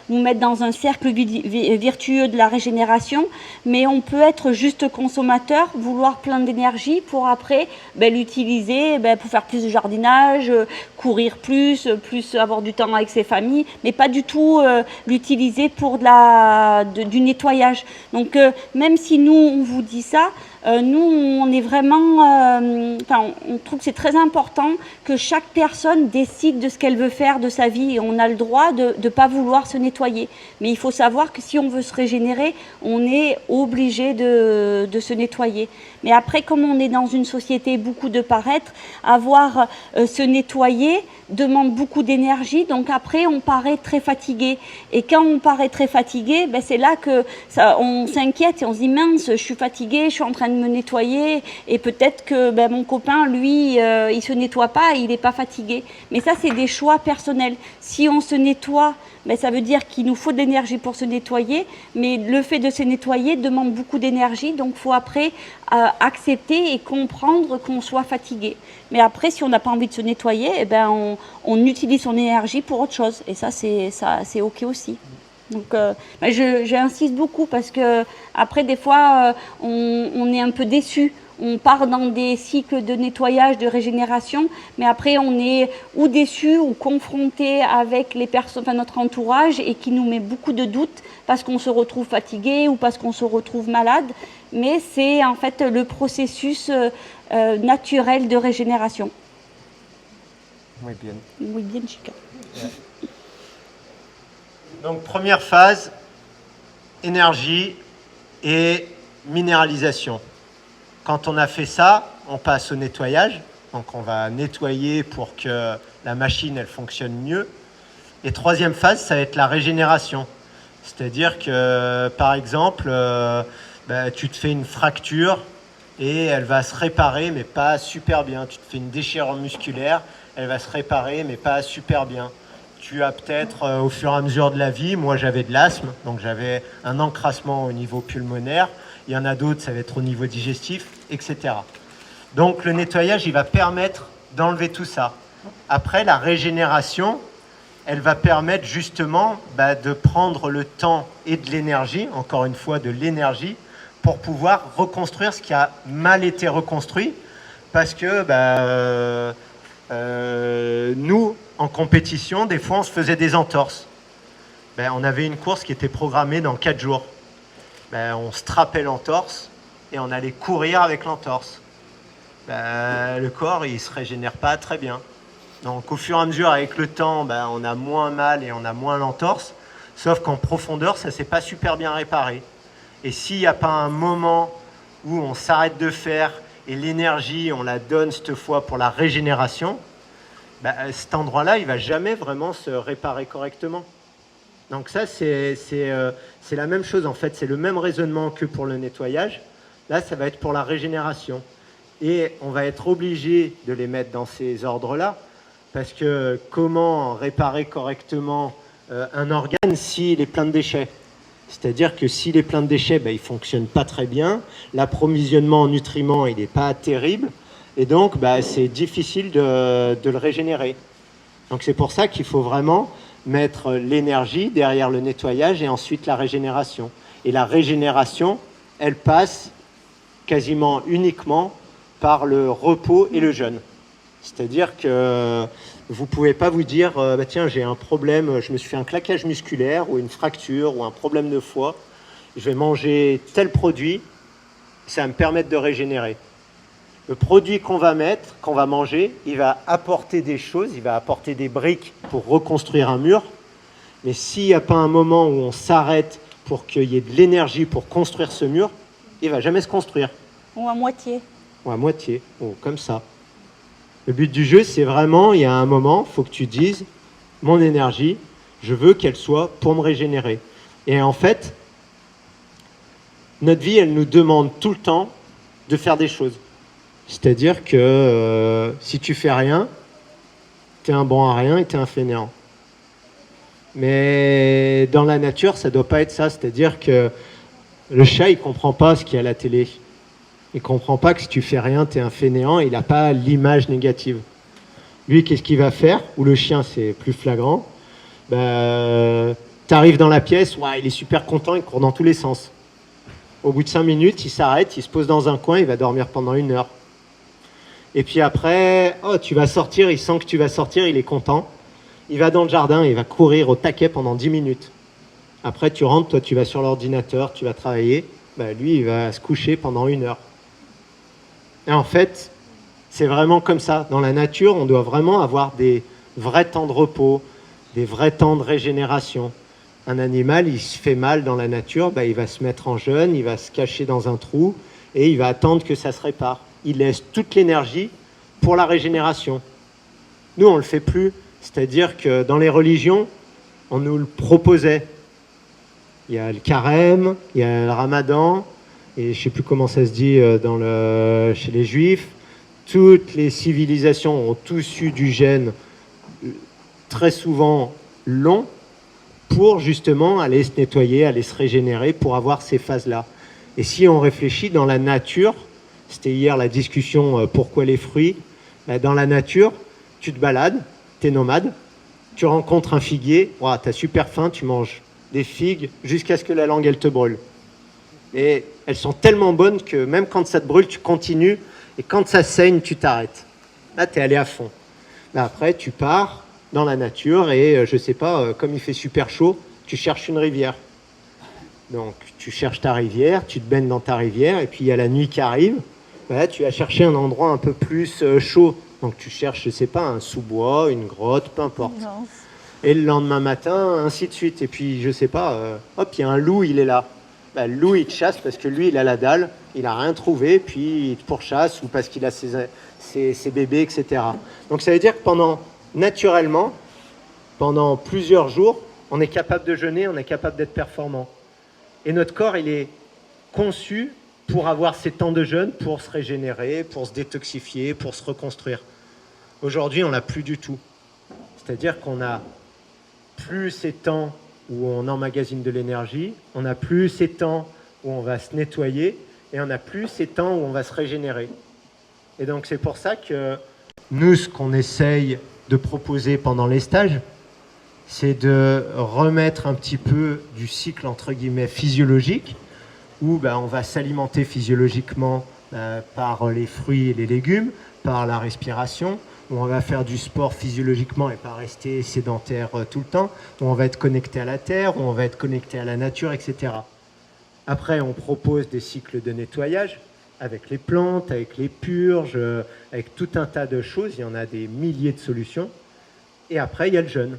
Speaker 1: nous mettre dans un cercle virtueux de la régénération. Mais on peut être juste consommateur, vouloir plein d'énergie pour après l'utiliser pour faire plus de jardinage, courir plus avoir du temps avec ses familles, mais pas du tout l'utiliser pour du nettoyage. Donc même si nous on vous dit ça, nous, on est vraiment... on trouve que c'est très important que chaque personne décide de ce qu'elle veut faire de sa vie. Et on a le droit de ne pas vouloir se nettoyer. Mais il faut savoir que si on veut se régénérer, on est obligé de se nettoyer. Mais après, comme on est dans une société beaucoup de paraître, se nettoyer demande beaucoup d'énergie. Donc après, on paraît très fatigué. Et quand on paraît très fatigué, c'est là que on s'inquiète et on se dit « mince, je suis fatigué, je suis en train de me nettoyer et peut-être que mon copain, lui, il se nettoie pas, il n'est pas fatigué. » Mais ça, c'est des choix personnels. Si on se nettoie, ça veut dire qu'il nous faut de l'énergie pour se nettoyer, mais le fait de se nettoyer demande beaucoup d'énergie, donc il faut après accepter et comprendre qu'on soit fatigué. Mais après, si on n'a pas envie de se nettoyer, on utilise son énergie pour autre chose, et ça, c'est OK aussi. Donc, j'insiste beaucoup parce que après, des fois, on est un peu déçu. On part dans des cycles de nettoyage, de régénération, mais après on est ou déçu ou confronté avec les personnes, notre entourage, et qui nous met beaucoup de doutes parce qu'on se retrouve fatigué ou parce qu'on se retrouve malade. Mais c'est en fait le processus naturel de régénération.
Speaker 2: Muy bien.
Speaker 1: Muy bien, chica.
Speaker 2: Donc première phase, énergie et minéralisation. Quand on a fait ça, on passe au nettoyage. Donc on va nettoyer pour que la machine elle fonctionne mieux. Et troisième phase, ça va être la régénération. C'est-à-dire que par exemple, tu te fais une fracture et elle va se réparer mais pas super bien. Tu te fais une déchirure musculaire, elle va se réparer mais pas super bien. Tu as peut-être au fur et à mesure de la vie, moi j'avais de l'asthme, donc j'avais un encrassement au niveau pulmonaire. Il y en a d'autres, ça va être au niveau digestif, etc. Donc le nettoyage, il va permettre d'enlever tout ça. Après, la régénération, elle va permettre justement de prendre le temps et de l'énergie, encore une fois de l'énergie, pour pouvoir reconstruire ce qui a mal été reconstruit. Parce que nous, en compétition, des fois, on se faisait des entorses. On avait une course qui était programmée dans 4 jours. On strapait l'entorse et on allait courir avec l'entorse. Le corps, il ne se régénère pas très bien. Donc au fur et à mesure, avec le temps, on a moins mal et on a moins l'entorse. Sauf qu'en profondeur, ça ne s'est pas super bien réparé. Et s'il n'y a pas un moment où on s'arrête de faire et l'énergie, on la donne cette fois pour la régénération, cet endroit-là, il ne va jamais vraiment se réparer correctement. Donc ça, c'est la même chose en fait. C'est le même raisonnement que pour le nettoyage. Là, ça va être pour la régénération. Et on va être obligé de les mettre dans ces ordres-là. Parce que comment réparer correctement un organe s'il est plein de déchets? C'est-à-dire que s'il est plein de déchets, il ne fonctionne pas très bien. L'approvisionnement en nutriments, il n'est pas terrible. Et donc, c'est difficile de le régénérer. Donc c'est pour ça qu'il faut vraiment mettre l'énergie derrière le nettoyage et ensuite la régénération. Et la régénération, elle passe quasiment uniquement par le repos et le jeûne. C'est-à-dire que vous ne pouvez pas vous dire tiens, j'ai un problème, je me suis fait un claquage musculaire ou une fracture ou un problème de foie, je vais manger tel produit, ça va me permettre de régénérer. Le produit qu'on va mettre, qu'on va manger, il va apporter des choses, il va apporter des briques pour reconstruire un mur. Mais s'il n'y a pas un moment où on s'arrête pour qu'il y ait de l'énergie pour construire ce mur, il ne va jamais se construire.
Speaker 1: Ou à moitié.
Speaker 2: Ou à moitié, comme ça. Le but du jeu, c'est vraiment, il y a un moment, il faut que tu dises, mon énergie, je veux qu'elle soit pour me régénérer. Et en fait, notre vie, elle nous demande tout le temps de faire des choses. C'est-à-dire que si tu fais rien, tu es un bon à rien et tu es un fainéant. Mais dans la nature, ça ne doit pas être ça. C'est-à-dire que le chat, il ne comprend pas ce qu'il y a à la télé. Il ne comprend pas que si tu fais rien, tu es un fainéant et il n'a pas l'image négative. Lui, qu'est-ce qu'il va faire? Ou le chien, c'est plus flagrant. Tu arrives dans la pièce, il est super content, il court dans tous les sens. Au bout de 5 minutes, il s'arrête, il se pose dans un coin, il va dormir pendant 1 heure. Et puis après, tu vas sortir, il sent que tu vas sortir, il est content. Il va dans le jardin, il va courir au taquet pendant 10 minutes. Après, tu rentres, toi, tu vas sur l'ordinateur, tu vas travailler. Lui, il va se coucher pendant 1 heure. Et en fait, c'est vraiment comme ça. Dans la nature, on doit vraiment avoir des vrais temps de repos, des vrais temps de régénération. Un animal, il se fait mal dans la nature, il va se mettre en jeûne, il va se cacher dans un trou et il va attendre que ça se répare. Il laisse toute l'énergie pour la régénération. Nous, on ne le fait plus. C'est-à-dire que dans les religions, on nous le proposait. Il y a le carême, il y a le ramadan, et je ne sais plus comment ça se dit chez les juifs. Toutes les civilisations ont tous eu du jeûne très souvent long pour justement aller se nettoyer, aller se régénérer, pour avoir ces phases-là. Et si on réfléchit dans la nature, c'était hier la discussion pourquoi les fruits, dans la nature, tu te balades, tu es nomade, tu rencontres un figuier, tu as super faim, tu manges des figues jusqu'à ce que la langue elle te brûle. Et elles sont tellement bonnes que même quand ça te brûle, tu continues, et quand ça saigne, tu t'arrêtes. Là, tu es allé à fond. Là, après, tu pars dans la nature et, je sais pas, comme il fait super chaud, tu cherches une rivière. Donc, tu cherches ta rivière, tu te baignes dans ta rivière, et puis il y a la nuit qui arrive. Là, tu vas chercher un endroit un peu plus chaud. Donc, tu cherches, je sais pas, un sous-bois, une grotte, peu importe. Non. Et le lendemain matin, ainsi de suite. Et puis, je sais pas, il y a un loup, il est là. Le loup, il te chasse parce que lui, il a la dalle, il n'a rien trouvé, puis il te pourchasse, ou parce qu'il a ses bébés, etc. Donc, ça veut dire que naturellement, pendant plusieurs jours, on est capable de jeûner, on est capable d'être performant. Et notre corps, il est conçu pour avoir ces temps de jeûne, pour se régénérer, pour se détoxifier, pour se reconstruire. Aujourd'hui, on l'a plus du tout. C'est-à-dire qu'on n'a plus ces temps où on emmagasine de l'énergie, on n'a plus ces temps où on va se nettoyer, et on n'a plus ces temps où on va se régénérer. Et donc c'est pour ça que Nous, ce qu'on essaye de proposer pendant les stages, c'est de remettre un petit peu du cycle entre guillemets physiologique, où on va s'alimenter physiologiquement par les fruits et les légumes, par la respiration, où on va faire du sport physiologiquement et pas rester sédentaire tout le temps, où on va être connecté à la terre, où on va être connecté à la nature, etc. Après, on propose des cycles de nettoyage avec les plantes, avec les purges, avec tout un tas de choses. Il y en a des milliers de solutions. Et après, il y a le jeûne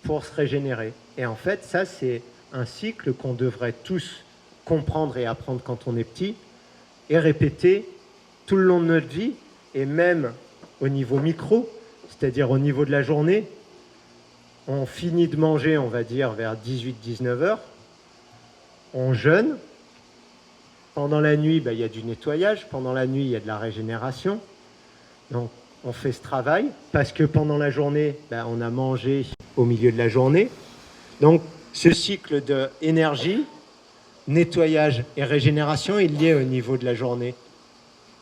Speaker 2: pour se régénérer. Et en fait, ça, c'est un cycle qu'on devrait tous comprendre et apprendre quand on est petit et répéter tout le long de notre vie, et même au niveau micro, c'est-à-dire au niveau de la journée. On finit de manger, on va dire, vers 18-19 heures. On jeûne. Pendant la nuit, il y a du nettoyage. Pendant la nuit, il y a de la régénération. Donc, on fait ce travail parce que pendant la journée, on a mangé au milieu de la journée. Donc, ce cycle d'énergie, nettoyage et régénération est lié au niveau de la journée.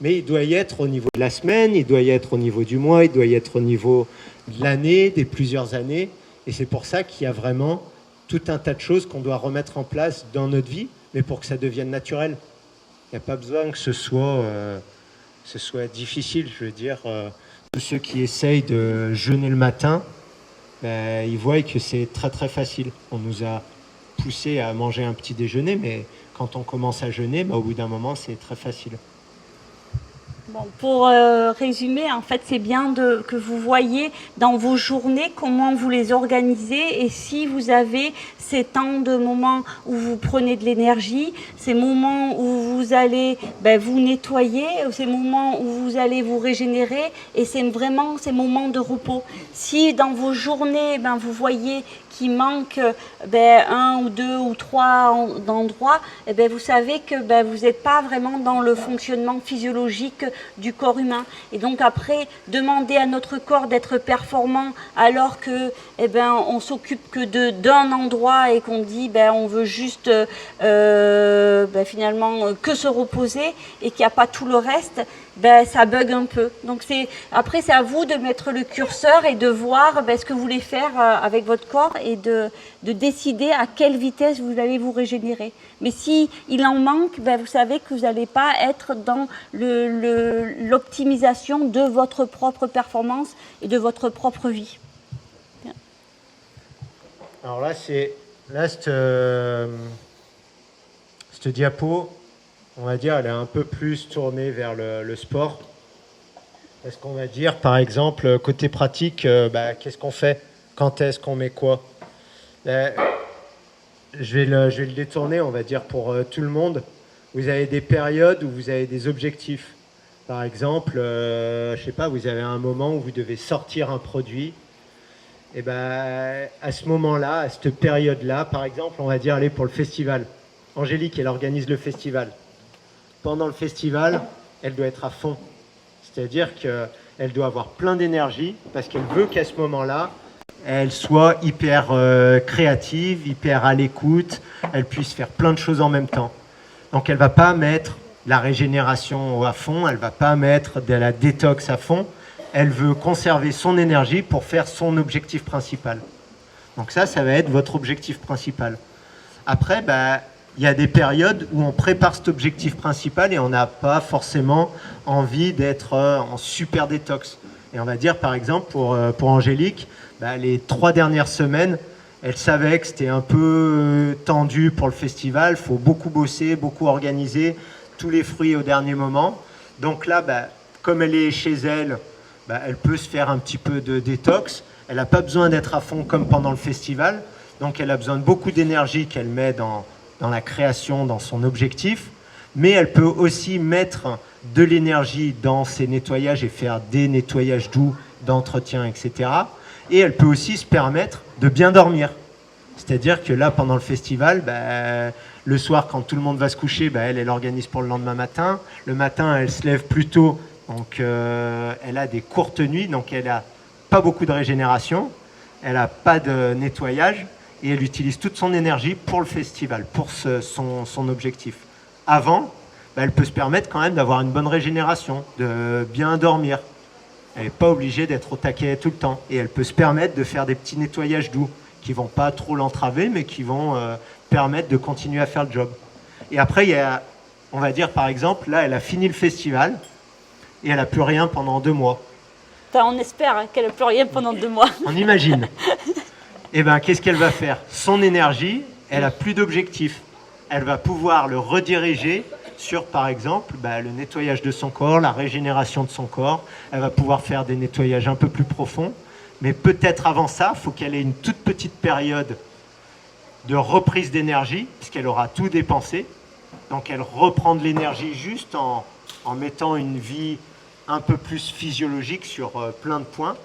Speaker 2: Mais il doit y être au niveau de la semaine, il doit y être au niveau du mois, il doit y être au niveau de l'année, des plusieurs années. Et c'est pour ça qu'il y a vraiment tout un tas de choses qu'on doit remettre en place dans notre vie, mais pour que ça devienne naturel. Il n'y a pas besoin que ce soit difficile. Je veux dire, tous ceux qui essayent de jeûner le matin, ils voient que c'est très très facile. On nous a poussé à manger un petit déjeuner, mais quand on commence à jeûner, au bout d'un moment, c'est très facile.
Speaker 1: Bon, pour résumer, en fait, c'est bien que vous voyez dans vos journées comment vous les organisez, et si vous avez ces temps de moments où vous prenez de l'énergie, ces moments où vous allez vous nettoyer, ces moments où vous allez vous régénérer, et c'est vraiment ces moments de repos. Si dans vos journées, vous voyez qu'il manque un ou deux ou trois endroits, vous savez que vous n'êtes pas vraiment dans le fonctionnement physiologique du corps humain. Et donc après, demander à notre corps d'être performant alors que on s'occupe que d'un endroit et qu'on dit on veut juste finalement que se reposer et qu'il n'y a pas tout le reste, ça bug un peu. Donc après c'est à vous de mettre le curseur et de voir ce que vous voulez faire avec votre corps, et de décider à quelle vitesse vous allez vous régénérer. Mais si il en manque, vous savez que vous n'allez pas être dans l'optimisation de votre propre performance et de votre propre vie.
Speaker 2: Alors là, cette diapo, on va dire, elle est un peu plus tournée vers le sport. Est-ce qu'on va dire, par exemple, côté pratique, qu'est-ce qu'on fait? Quand est-ce qu'on met quoi? Je vais le détourner, on va dire, pour tout le monde. Vous avez des périodes où vous avez des objectifs. Par exemple, je sais pas, vous avez un moment où vous devez sortir un produit. Et à ce moment-là, à cette période-là, par exemple, on va dire, allez, pour le festival. Angélique, elle organise le festival. Pendant le festival, elle doit être à fond. C'est-à-dire qu'elle doit avoir plein d'énergie parce qu'elle veut qu'à ce moment-là, elle soit hyper créative, hyper à l'écoute, elle puisse faire plein de choses en même temps. Donc elle ne va pas mettre la régénération à fond, elle ne va pas mettre de la détox à fond, elle veut conserver son énergie pour faire son objectif principal. Donc ça va être votre objectif principal. Après, il y a des périodes où on prépare cet objectif principal et on n'a pas forcément envie d'être en super détox. Et on va dire, par exemple, pour Angélique, les 3 dernières semaines, elle savait que c'était un peu tendu pour le festival. Il faut beaucoup bosser, beaucoup organiser, tous les fruits au dernier moment. Donc là, comme elle est chez elle, elle peut se faire un petit peu de détox. Elle n'a pas besoin d'être à fond comme pendant le festival. Donc elle a besoin de beaucoup d'énergie qu'elle met dans la création, dans son objectif. Mais elle peut aussi mettre de l'énergie dans ses nettoyages et faire des nettoyages doux, d'entretien, etc. Et elle peut aussi se permettre de bien dormir. C'est-à-dire que là, pendant le festival, le soir, quand tout le monde va se coucher, elle organise pour le lendemain matin. Le matin, elle se lève plus tôt, donc elle a des courtes nuits, donc elle n'a pas beaucoup de régénération, elle n'a pas de nettoyage, et elle utilise toute son énergie pour le festival, pour son objectif. Avant, elle peut se permettre quand même d'avoir une bonne régénération, de bien dormir. Elle n'est pas obligée d'être au taquet tout le temps. Et elle peut se permettre de faire des petits nettoyages doux qui ne vont pas trop l'entraver, mais qui vont permettre de continuer à faire le job. Et après, il y a, on va dire par exemple, là, elle a fini le festival et elle n'a plus rien pendant 2 mois.
Speaker 1: On espère qu'elle n'a plus rien pendant 2 mois.
Speaker 2: On imagine. Et bien, qu'est-ce qu'elle va faire? Son énergie, elle n'a plus d'objectif. Elle va pouvoir le rediriger sur, par exemple, le nettoyage de son corps, la régénération de son corps. Elle va pouvoir faire des nettoyages un peu plus profonds. Mais peut-être avant ça, il faut qu'elle ait une toute petite période de reprise d'énergie, puisqu'elle aura tout dépensé. Donc elle reprend de l'énergie juste en mettant une vie un peu plus physiologique sur plein de points.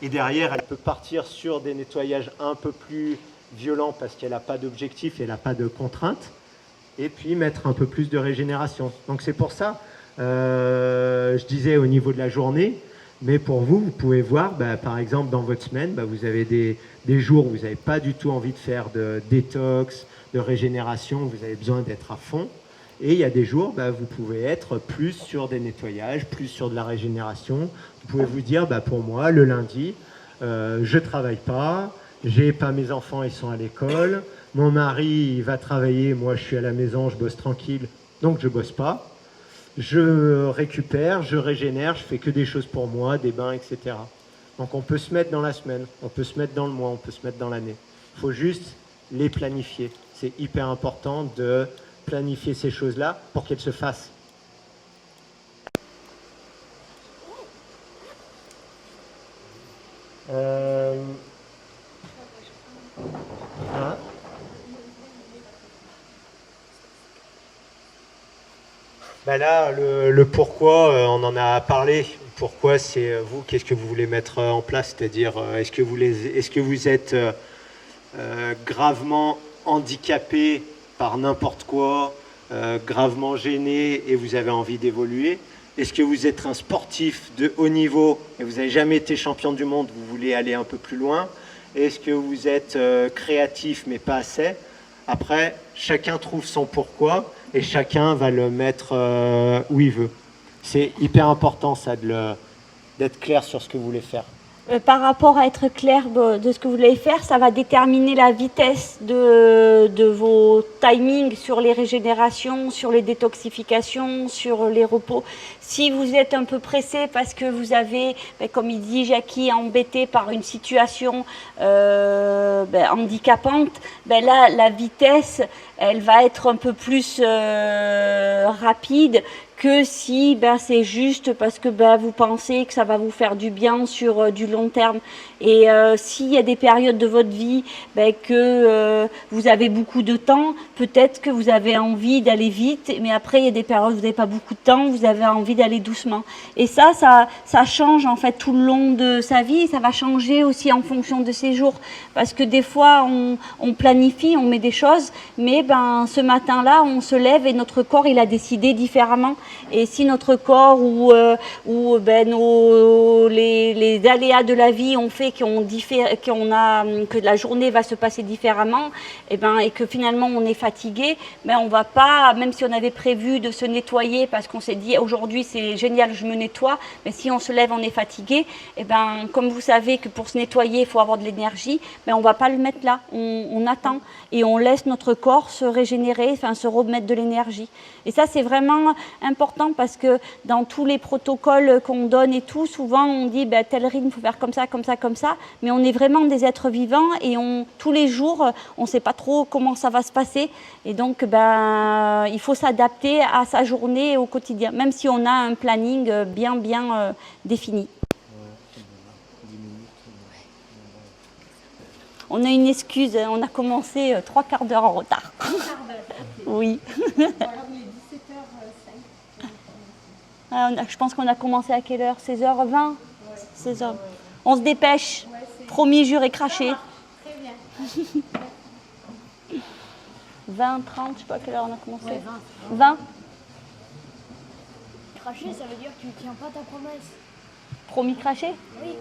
Speaker 2: Et derrière, elle peut partir sur des nettoyages un peu plus violents parce qu'elle n'a pas d'objectif, elle n'a pas de contrainte. Et puis mettre un peu plus de régénération. Donc c'est pour ça, je disais au niveau de la journée, mais pour vous, vous pouvez voir, par exemple, dans votre semaine, vous avez des jours où vous n'avez pas du tout envie de faire de détox, de régénération, vous avez besoin d'être à fond. Et il y a des jours, vous pouvez être plus sur des nettoyages, plus sur de la régénération. Vous pouvez vous dire, pour moi, le lundi, je ne travaille pas, j'ai pas mes enfants, ils sont à l'école, mon mari il va travailler, moi je suis à la maison, je bosse tranquille, donc je ne bosse pas. Je récupère, je régénère, je fais que des choses pour moi, des bains, etc. Donc on peut se mettre dans la semaine, on peut se mettre dans le mois, on peut se mettre dans l'année. Il faut juste les planifier. C'est hyper important de planifier ces choses-là pour qu'elles se fassent. Hein? Là, le pourquoi, on en a parlé. Pourquoi, c'est vous, qu'est-ce que vous voulez mettre en place? C'est-à-dire, est-ce que vous êtes gravement handicapé par n'importe quoi, gravement gêné et vous avez envie d'évoluer? Est-ce que vous êtes un sportif de haut niveau et vous n'avez jamais été champion du monde, vous voulez aller un peu plus loin? Est-ce que vous êtes créatif mais pas assez? Après, chacun trouve son pourquoi et chacun va le mettre où il veut. C'est hyper important ça d'être clair sur ce que vous voulez faire.
Speaker 1: Par rapport à être clair de ce que vous voulez faire, ça va déterminer la vitesse de vos timings sur les régénérations, sur les détoxifications, sur les repos. Si vous êtes un peu pressé parce que vous avez, comme il dit Jackie, embêté par une situation handicapante, là, la vitesse, elle va être un peu plus rapide que si c'est juste parce que vous pensez que ça va vous faire du bien sur du long terme. Et s'il y a des périodes de votre vie que vous avez beaucoup de temps, peut-être que vous avez envie d'aller vite, mais après il y a des périodes où vous n'avez pas beaucoup de temps, vous avez envie d'aller doucement. Et ça change en fait tout le long de sa vie, et ça va changer aussi en fonction de ses jours. Parce que des fois on planifie, on met des choses, mais ce matin-là on se lève et notre corps il a décidé différemment. Et si notre corps ou les aléas de la vie ont fait que la journée va se passer différemment, et que finalement on est fatigué, on va pas, même si on avait prévu de se nettoyer parce qu'on s'est dit aujourd'hui c'est génial, je me nettoie, mais si on se lève, on est fatigué, comme vous savez que pour se nettoyer il faut avoir de l'énergie, on va pas le mettre là, on attend et on laisse notre corps se régénérer, se remettre de l'énergie. Et ça c'est vraiment important parce que dans tous les protocoles qu'on donne et tout, souvent on dit tel rythme, il faut faire comme ça, comme ça, comme ça, mais on est vraiment des êtres vivants et tous les jours, on ne sait pas trop comment ça va se passer. Et donc, il faut s'adapter à sa journée au quotidien, même si on a un planning bien défini. On a une excuse, on a commencé 3/4 d'heure en retard. Oui. Je pense qu'on a commencé à quelle heure? 16h20 16h. On se dépêche. Promis, juré, craché.
Speaker 3: Très bien.
Speaker 1: 20, 30, je sais pas à quelle heure on a commencé.
Speaker 3: Ouais,
Speaker 1: 20.
Speaker 3: Cracher, ça veut dire que tu ne tiens pas ta promesse.
Speaker 1: Promis, craché?
Speaker 3: Oui.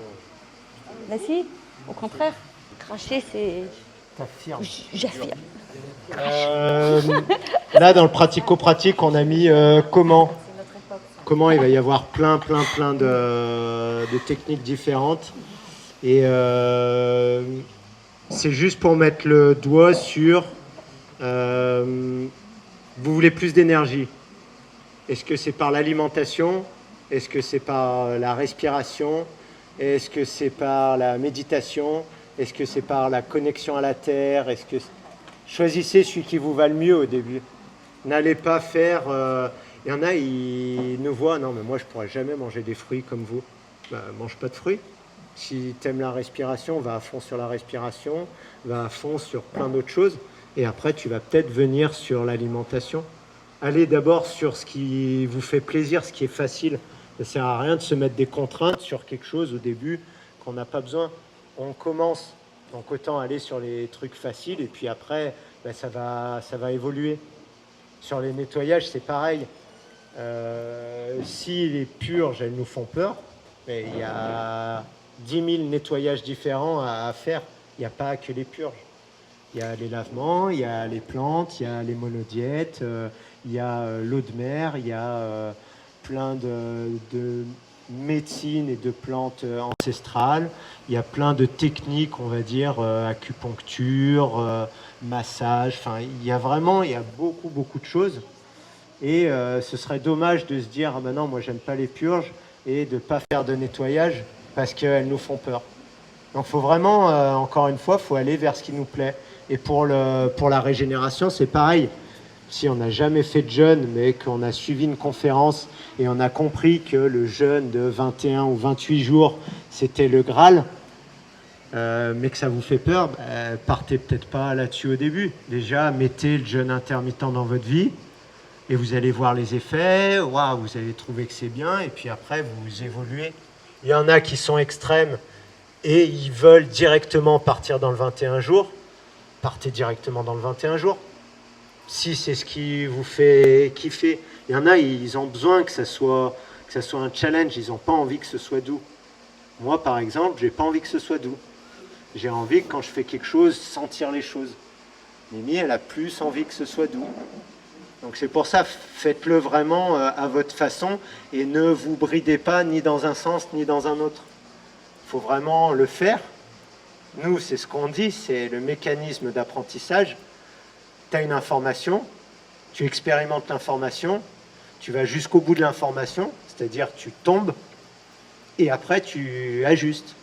Speaker 1: Si, au contraire. Cracher, c'est...
Speaker 2: T'affirmes.
Speaker 1: J'affirme.
Speaker 2: Là, dans le pratico-pratique, on a mis comment? comment il va y avoir plein de techniques différentes. Et c'est juste pour mettre le doigt sur vous voulez plus d'énergie. Est-ce que c'est par l'alimentation? Est-ce que c'est par la respiration? Est-ce que c'est par la méditation? Est-ce que c'est par la connexion à la terre? Choisissez celui qui vous va le mieux au début. N'allez pas faire... Il y en a, ils nous voient, non mais moi je ne pourrais jamais manger des fruits comme vous. Mange pas de fruits. Si tu aimes la respiration, va à fond sur la respiration, va à fond sur plein d'autres choses. Et après, tu vas peut-être venir sur l'alimentation. Allez d'abord sur ce qui vous fait plaisir, ce qui est facile. Ça ne sert à rien de se mettre des contraintes sur quelque chose au début qu'on n'a pas besoin. On commence, donc autant aller sur les trucs faciles et puis après, ça va évoluer. Sur les nettoyages, c'est pareil. Si les purges, elles nous font peur, mais il y a 10 000 nettoyages différents à faire. Il n'y a pas que les purges. Il y a les lavements, il y a les plantes, il y a les monodiètes, il y a l'eau de mer, il y a plein de médecines et de plantes ancestrales. Il y a plein de techniques, on va dire, acupuncture, massage. Enfin, il y a beaucoup de choses. Et ce serait dommage de se dire « Ah ben non, moi j'aime pas les purges » et de ne pas faire de nettoyage parce qu'elles nous font peur. Donc il faut vraiment, encore une fois, il faut aller vers ce qui nous plaît. Et pour la régénération, c'est pareil. Si on n'a jamais fait de jeûne, mais qu'on a suivi une conférence et on a compris que le jeûne de 21 ou 28 jours, c'était le Graal, mais que ça vous fait peur, partez peut-être pas là-dessus au début. Déjà, mettez le jeûne intermittent dans votre vie et vous allez voir les effets. Waouh, vous allez trouver que c'est bien et puis après, vous évoluez. Il y en a qui sont extrêmes et ils veulent directement partir dans le 21 jours. Partez directement dans le 21 jours. Si c'est ce qui vous fait kiffer. Il y en a, ils ont besoin que ça soit un challenge. Ils n'ont pas envie que ce soit doux. Moi, par exemple, j'ai pas envie que ce soit doux. J'ai envie que quand je fais quelque chose, sentir les choses. Mimi, elle a plus envie que ce soit doux. Donc c'est pour ça, faites-le vraiment à votre façon et ne vous bridez pas ni dans un sens ni dans un autre. Il faut vraiment le faire. Nous, c'est ce qu'on dit, c'est le mécanisme d'apprentissage. Tu as une information, tu expérimentes l'information, tu vas jusqu'au bout de l'information, c'est-à-dire tu tombes, et après tu ajustes.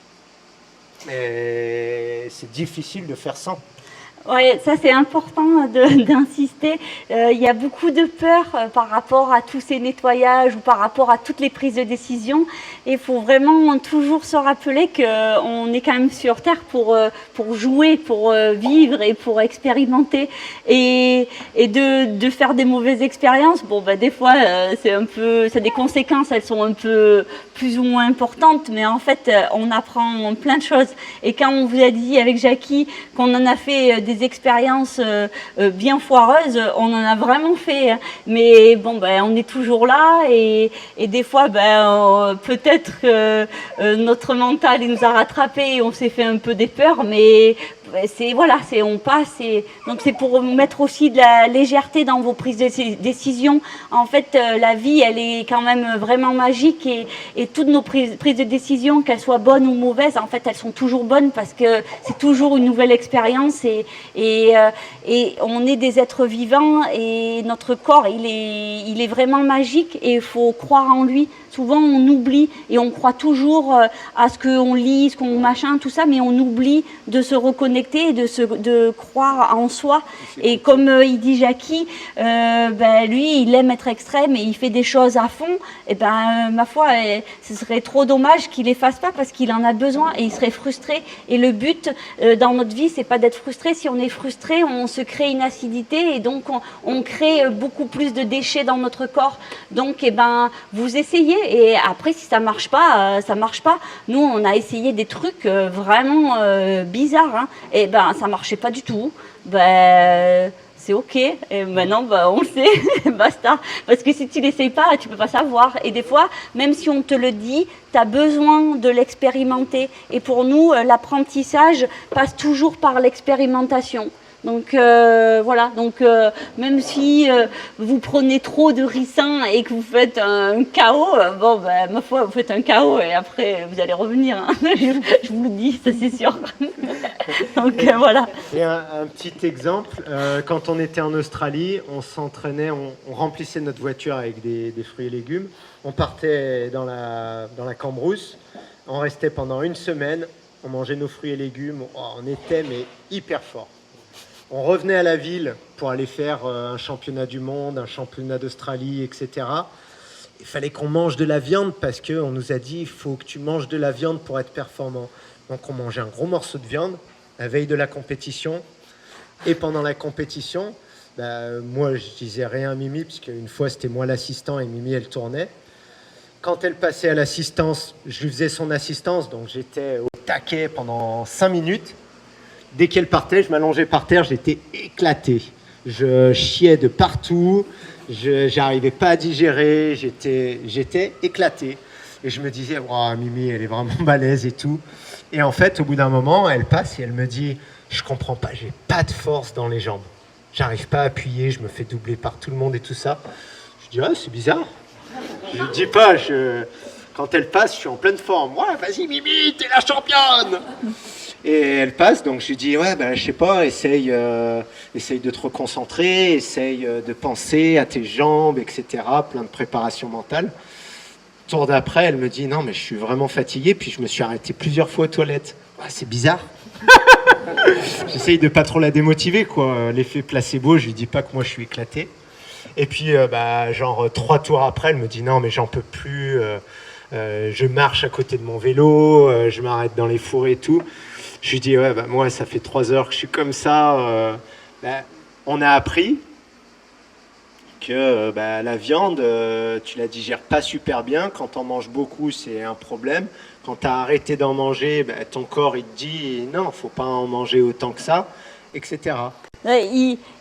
Speaker 2: Mais c'est difficile de faire sans.
Speaker 1: Oui, ça c'est important d'insister. Il y a beaucoup de peur par rapport à tous ces nettoyages ou par rapport à toutes les prises de décision. Et il faut vraiment toujours se rappeler qu'on est quand même sur Terre pour jouer, pour vivre et pour expérimenter. Et de faire des mauvaises expériences, bon bah des fois c'est un peu, ça a des conséquences, elles sont un peu plus ou moins importantes, mais en fait on apprend plein de choses. Et quand on vous a dit avec Jackie qu'on en a fait des expériences bien foireuses, on en a vraiment fait, mais bon ben on est toujours là et des fois ben peut-être que notre mental il nous a rattrapés et on s'est fait un peu des peurs, mais c'est voilà, c'est on passe et donc c'est pour mettre aussi de la légèreté dans vos prises de décision. En fait, la vie, elle est quand même vraiment magique et toutes nos prises de décision, qu'elles soient bonnes ou mauvaises, en fait, elles sont toujours bonnes parce que c'est toujours une nouvelle expérience et on est des êtres vivants et notre corps, il est vraiment magique et il faut croire en lui. Souvent, on oublie et on croit toujours à ce qu'on lit, ce qu'on machin, tout ça, mais on oublie de se reconnecter et de croire en soi. Et comme il dit Jackie, ben, lui, il aime être extrême et il fait des choses à fond. Et ben, ma foi, ce serait trop dommage qu'il les fasse pas parce qu'il en a besoin et il serait frustré. Et le but dans notre vie, c'est pas d'être frustré. Si on est frustré, on se crée une acidité et donc on crée beaucoup plus de déchets dans notre corps. Donc, eh ben, vous essayez. Et après, si ça marche pas, ça marche pas. Nous, on a essayé des trucs vraiment bizarres, hein, et ben ça marchait pas du tout. Ben c'est ok. Et maintenant, ben, on le sait, basta. Parce que si tu l'essayes pas, tu peux pas savoir. Et des fois, même si on te le dit, tu as besoin de l'expérimenter. Et pour nous, l'apprentissage passe toujours par l'expérimentation. Donc voilà, donc même si vous prenez trop de ricin et que vous faites un KO, bon ben ma foi vous faites un KO et après vous allez revenir, hein. Je vous le dis, ça c'est sûr. Donc voilà.
Speaker 2: Et un petit exemple, quand on était en Australie, on s'entraînait, on remplissait notre voiture avec des fruits et légumes, on partait dans la cambrousse, on restait pendant une semaine, on mangeait nos fruits et légumes, on était mais hyper fort. On revenait à la ville pour aller faire un championnat du monde, un championnat d'Australie, etc. Il fallait qu'on mange de la viande parce qu'on nous a dit il faut que tu manges de la viande pour être performant. Donc on mangeait un gros morceau de viande la veille de la compétition. Et pendant la compétition, moi je disais rien à Mimi, puisque une fois c'était moi l'assistant et Mimi elle tournait. Quand elle passait à l'assistance, je lui faisais son assistance, donc j'étais au taquet pendant 5 minutes. Dès qu'elle partait, je m'allongeais par terre, j'étais éclaté. Je chiais de partout, je n'arrivais pas à digérer, j'étais éclaté. Et je me disais, oh, Mimi, elle est vraiment balèze et tout. Et en fait, au bout d'un moment, elle passe et elle me dit, je comprends pas, j'ai pas de force dans les jambes. J'arrive pas à appuyer, je me fais doubler par tout le monde et tout ça. Je dis, ouais, c'est bizarre. Je ne dis pas, quand elle passe, je suis en pleine forme. Ouais, vas-y, Mimi, t'es la championne. Et elle passe, donc je lui dis, ouais, je sais pas, essaye de te reconcentrer, essaye de penser à tes jambes, etc. Plein de préparation mentale. Tour d'après, elle me dit, non, mais je suis vraiment fatigué, puis je me suis arrêté plusieurs fois aux toilettes. Ouais, c'est bizarre. J'essaye de pas trop la démotiver, quoi. L'effet placebo, je lui dis pas que moi je suis éclaté. Et puis, genre 3 tours après, elle me dit, non, mais j'en peux plus. Je marche à côté de mon vélo, je m'arrête dans les fourrés et tout. Je lui dis, ouais, moi, ça fait 3 heures que je suis comme ça. On a appris que la viande, tu la digères pas super bien. Quand tu en manges beaucoup, c'est un problème. Quand tu as arrêté d'en manger, ton corps, il te dit, non, faut pas en manger autant que ça, etc.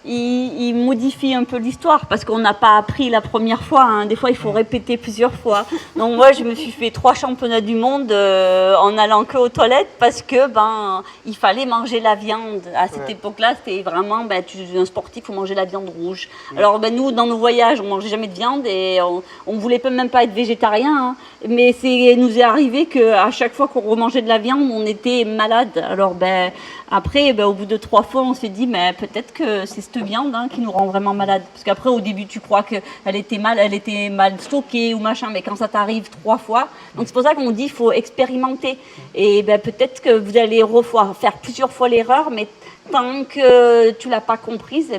Speaker 1: Il modifie un peu l'histoire parce qu'on n'a pas appris la première fois, hein. Des fois il faut répéter plusieurs fois. Donc moi je me suis fait 3 championnats du monde en allant que aux toilettes parce que il fallait manger la viande. À cette époque-là c'était vraiment un sportif, il faut manger la viande rouge. Alors nous dans nos voyages on mangeait jamais de viande et on voulait même pas être végétarien, hein. Mais nous est arrivé qu'à chaque fois qu'on remangeait de la viande on était malade. Alors après au bout de 3 fois on s'est dit peut-être que c'est cette viande qui nous rend vraiment malade. Parce qu'après, au début, tu crois qu'elle était mal stockée ou machin, mais quand ça t'arrive 3 fois, donc c'est pour ça qu'on dit qu'il faut expérimenter. Et peut-être que vous allez faire plusieurs fois l'erreur, mais tant que tu l'as pas comprise,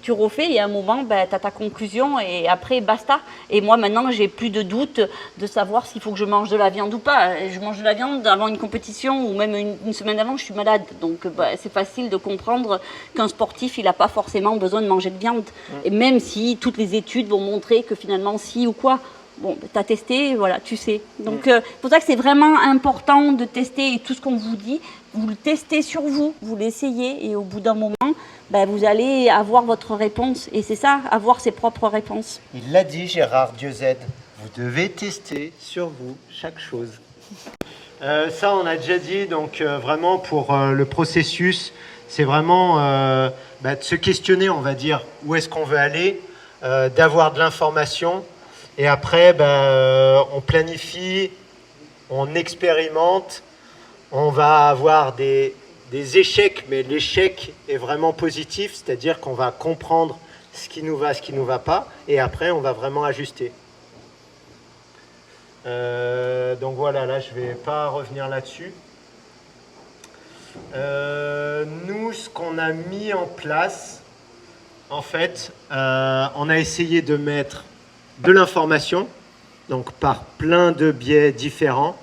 Speaker 1: tu refais et à un moment, tu as ta conclusion et après, basta. Et moi, maintenant, j'ai plus de doute de savoir s'il faut que je mange de la viande ou pas. Je mange de la viande avant une compétition ou même une semaine avant, je suis malade. Donc, c'est facile de comprendre qu'un sportif, il n'a pas forcément besoin de manger de viande. Et même si toutes les études vont montrer que finalement, si ou quoi, bon, tu as testé, voilà, tu sais. Donc, c'est pour ça que c'est vraiment important de tester et tout ce qu'on vous dit, vous le testez sur vous, vous l'essayez et au bout d'un moment, vous allez avoir votre réponse. Et c'est ça, avoir ses propres réponses.
Speaker 2: Il l'a dit, Gérard Dieuzaide, vous devez tester sur vous chaque chose. Ça, on a déjà dit, donc vraiment pour le processus, c'est vraiment de se questionner, on va dire, où est-ce qu'on veut aller, d'avoir de l'information. Et après, on planifie, on expérimente, on va avoir des échecs, mais l'échec est vraiment positif, c'est-à-dire qu'on va comprendre ce qui nous va, ce qui ne nous va pas, et après, on va vraiment ajuster. Donc voilà, là, je ne vais pas revenir là-dessus. Nous, ce qu'on a mis en place, en fait, on a essayé de mettre de l'information, donc par plein de biais différents.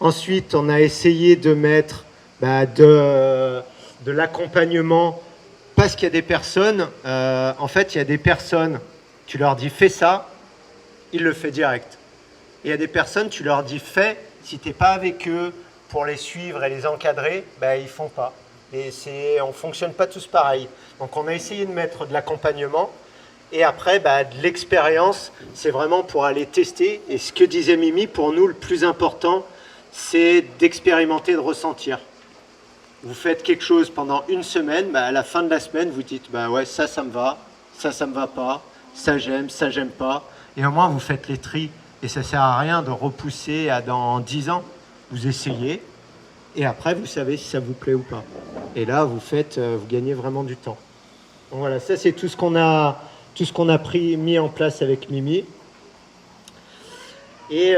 Speaker 2: Ensuite, on a essayé de mettre de l'accompagnement, parce qu'il y a des personnes, en fait, il y a des personnes, tu leur dis fais ça, ils le font direct. Et il y a des personnes, tu leur dis fais, si tu n'es pas avec eux pour les suivre et les encadrer, ils ne font pas. Et on ne fonctionne pas tous pareil. Donc on a essayé de mettre de l'accompagnement. Et après, de l'expérience, c'est vraiment pour aller tester. Et ce que disait Mimi, pour nous, le plus important, c'est d'expérimenter, de ressentir. vous faites quelque chose pendant une semaine, à la fin de la semaine, vous dites ouais, ça me va, ça me va pas, ça j'aime pas. Et au moins, vous faites les tris. Et ça sert à rien de repousser à dans 10 ans. Vous essayez. Et après, vous savez si ça vous plaît ou pas. Et là, vous gagnez vraiment du temps. Donc voilà, ça c'est tout ce qu'on a mis en place avec Mimi. Et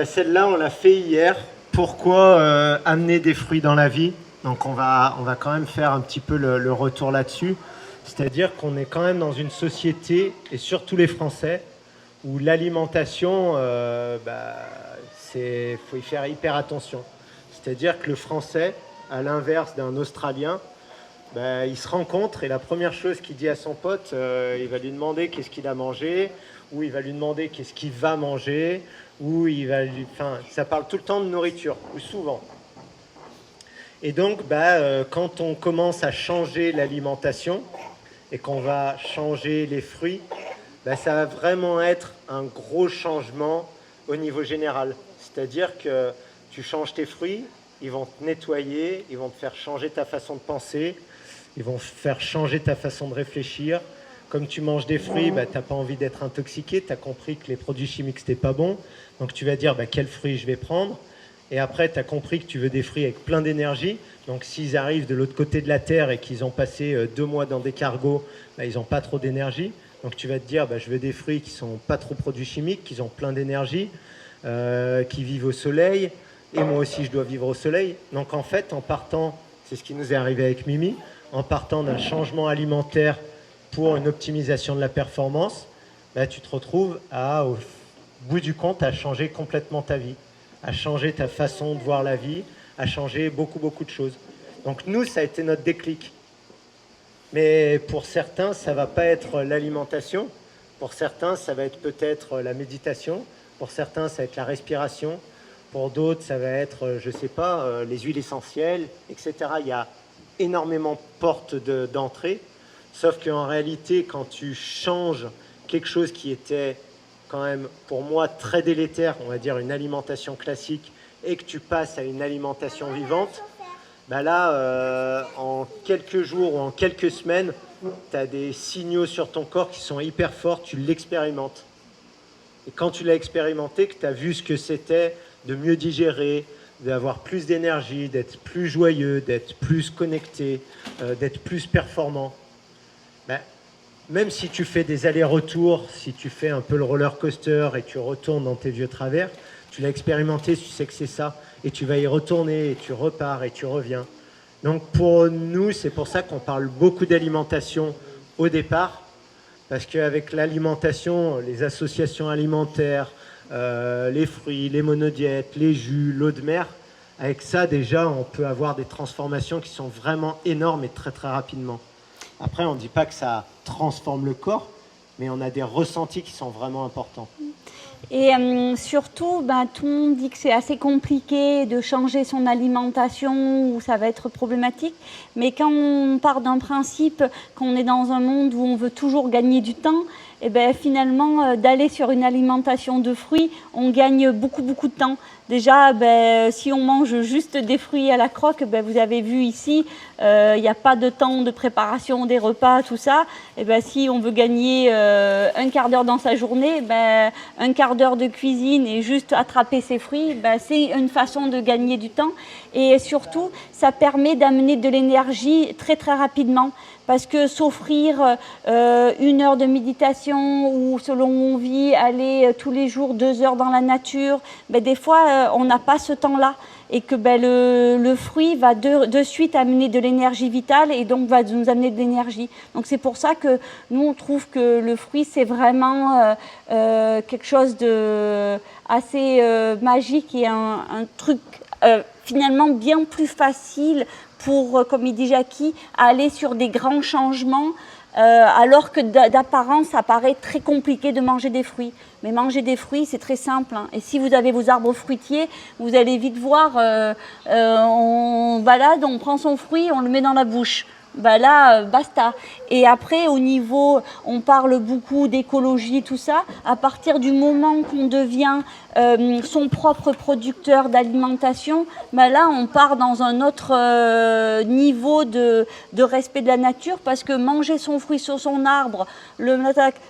Speaker 2: celle-là, on l'a fait hier. Pourquoi amener des fruits dans la vie? Donc on va quand même faire un petit peu le retour là-dessus. C'est-à-dire qu'on est quand même dans une société, et surtout les Français, où l'alimentation, faut y faire hyper attention. C'est-à-dire que le Français, à l'inverse d'un Australien, il se rencontre et la première chose qu'il dit à son pote, il va lui demander qu'est-ce qu'il a mangé, ou il va lui demander qu'est-ce qu'il va manger, ou ça parle tout le temps de nourriture, ou souvent. Et donc, quand on commence à changer l'alimentation et qu'on va changer les fruits, ça va vraiment être un gros changement au niveau général. C'est-à-dire que tu changes tes fruits, ils vont te nettoyer, ils vont te faire changer ta façon de penser, ils vont faire changer ta façon de réfléchir. Comme tu manges des fruits, tu n'as pas envie d'être intoxiqué, tu as compris que les produits chimiques, c'était pas bon. Donc tu vas dire quel fruit je vais prendre. Et après, tu as compris que tu veux des fruits avec plein d'énergie. Donc s'ils arrivent de l'autre côté de la Terre et qu'ils ont passé 2 mois dans des cargos, ils n'ont pas trop d'énergie. Donc tu vas te dire, je veux des fruits qui ne sont pas trop produits chimiques, qui ont plein d'énergie, qui vivent au soleil. Et moi aussi, je dois vivre au soleil. Donc en fait, en partant, c'est ce qui nous est arrivé avec Mimi, en partant d'un changement alimentaire pour une optimisation de la performance, tu te retrouves au bout du compte, à changer complètement ta vie, à changer ta façon de voir la vie, à changer beaucoup de choses. Donc nous, ça a été notre déclic. Mais pour certains, ça ne va pas être l'alimentation. Pour certains, ça va être peut-être la méditation. Pour certains, ça va être la respiration. Pour d'autres, ça va être, je ne sais pas, les huiles essentielles, etc. Il y a énormément de portes d'entrée. Sauf qu'en réalité, quand tu changes quelque chose qui était quand même, pour moi, très délétère, on va dire une alimentation classique, et que tu passes à une alimentation vivante, en quelques jours ou en quelques semaines, tu as des signaux sur ton corps qui sont hyper forts, tu l'expérimentes. Et quand tu l'as expérimenté, que tu as vu ce que c'était de mieux digérer, d'avoir plus d'énergie, d'être plus joyeux, d'être plus connecté, d'être plus performant, même si tu fais des allers-retours, si tu fais un peu le roller coaster et tu retournes dans tes vieux travers, tu l'as expérimenté, tu sais que c'est ça, et tu vas y retourner, et tu repars, et tu reviens. Donc pour nous, c'est pour ça qu'on parle beaucoup d'alimentation au départ, parce qu'avec l'alimentation, les associations alimentaires, les fruits, les monodiètes, les jus, l'eau de mer, avec ça déjà, on peut avoir des transformations qui sont vraiment énormes et très très rapidement. Après, on ne dit pas que ça transforme le corps, mais on a des ressentis qui sont vraiment importants.
Speaker 1: Et surtout, tout le monde dit que c'est assez compliqué de changer son alimentation ou ça va être problématique. Mais quand on part d'un principe qu'on est dans un monde où on veut toujours gagner du temps, et finalement, d'aller sur une alimentation de fruits, on gagne beaucoup de temps. Déjà, si on mange juste des fruits à la croque, vous avez vu ici, il n'y a pas de temps de préparation des repas, tout ça. Et si on veut gagner un quart d'heure dans sa journée, un quart d'heure de cuisine et juste attraper ses fruits, c'est une façon de gagner du temps. Et surtout, ça permet d'amener de l'énergie très rapidement. Parce que s'offrir 1 heure de méditation ou selon où on vit, aller tous les jours 2 heures dans la nature, des fois on n'a pas ce temps-là et que le fruit va de suite amener de l'énergie vitale et donc va nous amener de l'énergie. Donc c'est pour ça que nous on trouve que le fruit c'est vraiment quelque chose de assez magique et un truc finalement bien plus facile pour, comme il dit Jackie, aller sur des grands changements, alors que d'apparence, ça paraît très compliqué de manger des fruits. Mais manger des fruits, c'est très simple. Hein. Et si vous avez vos arbres fruitiers, vous allez vite voir, on balade, on prend son fruit, on le met dans la bouche. ben là, basta. Et après, au niveau, on parle beaucoup d'écologie, tout ça. À partir du moment qu'on devient son propre producteur d'alimentation, ben là, on part dans un autre niveau de respect de la nature, parce que manger son fruit sur son arbre,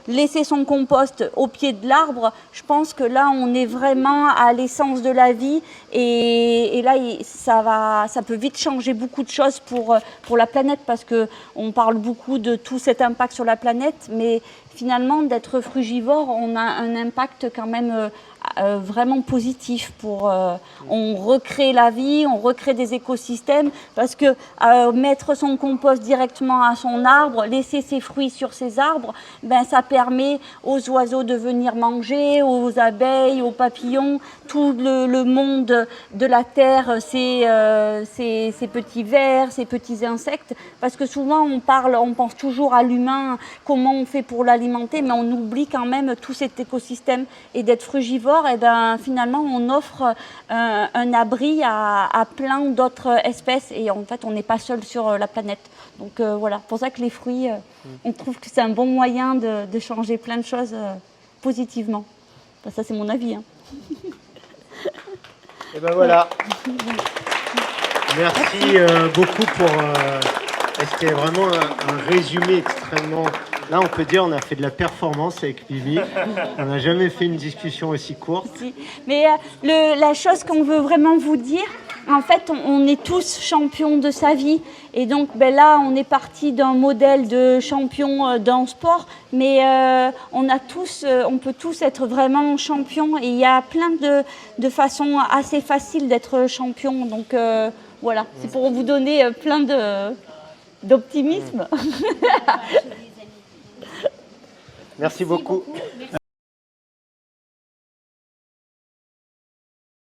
Speaker 1: laisser son compost au pied de l'arbre, je pense que là, on est vraiment à l'essence de la vie. Et là, ça peut vite changer beaucoup de choses pour la planète, parce qu'on parle beaucoup de tout cet impact sur la planète, mais finalement, d'être frugivore, on a un impact quand même vraiment positif. On recrée la vie, on recrée des écosystèmes, parce que mettre son compost directement à son arbre, laisser ses fruits sur ses arbres, ben, ça permet aux oiseaux de venir manger, aux abeilles, aux papillons, tout le monde de la terre, ces petits vers, ces petits insectes, parce que souvent on pense toujours à l'humain, comment on fait pour l'alimenter, mais on oublie quand même tout cet écosystème. Et d'être frugivore, et ben, finalement on offre un abri à plein d'autres espèces, et en fait on n'est pas seul sur la planète. Donc voilà, pour ça que les fruits, on trouve que c'est un bon moyen de changer plein de choses positivement. Enfin, ça c'est mon avis. Hein.
Speaker 2: Et ben voilà. Merci beaucoup pour. C'était vraiment un résumé extrêmement. Là, on peut dire on a fait de la performance avec Mimi. On n'a jamais fait une discussion aussi courte.
Speaker 1: Mais la chose qu'on veut vraiment vous dire, en fait, on est tous champions de sa vie. Et donc, ben là, on est parti d'un modèle de champion d'un sport, mais on peut tous être vraiment champions. Et il y a plein de façons assez faciles d'être champion. Donc, voilà, c'est pour vous donner plein d'optimisme.
Speaker 2: Merci beaucoup.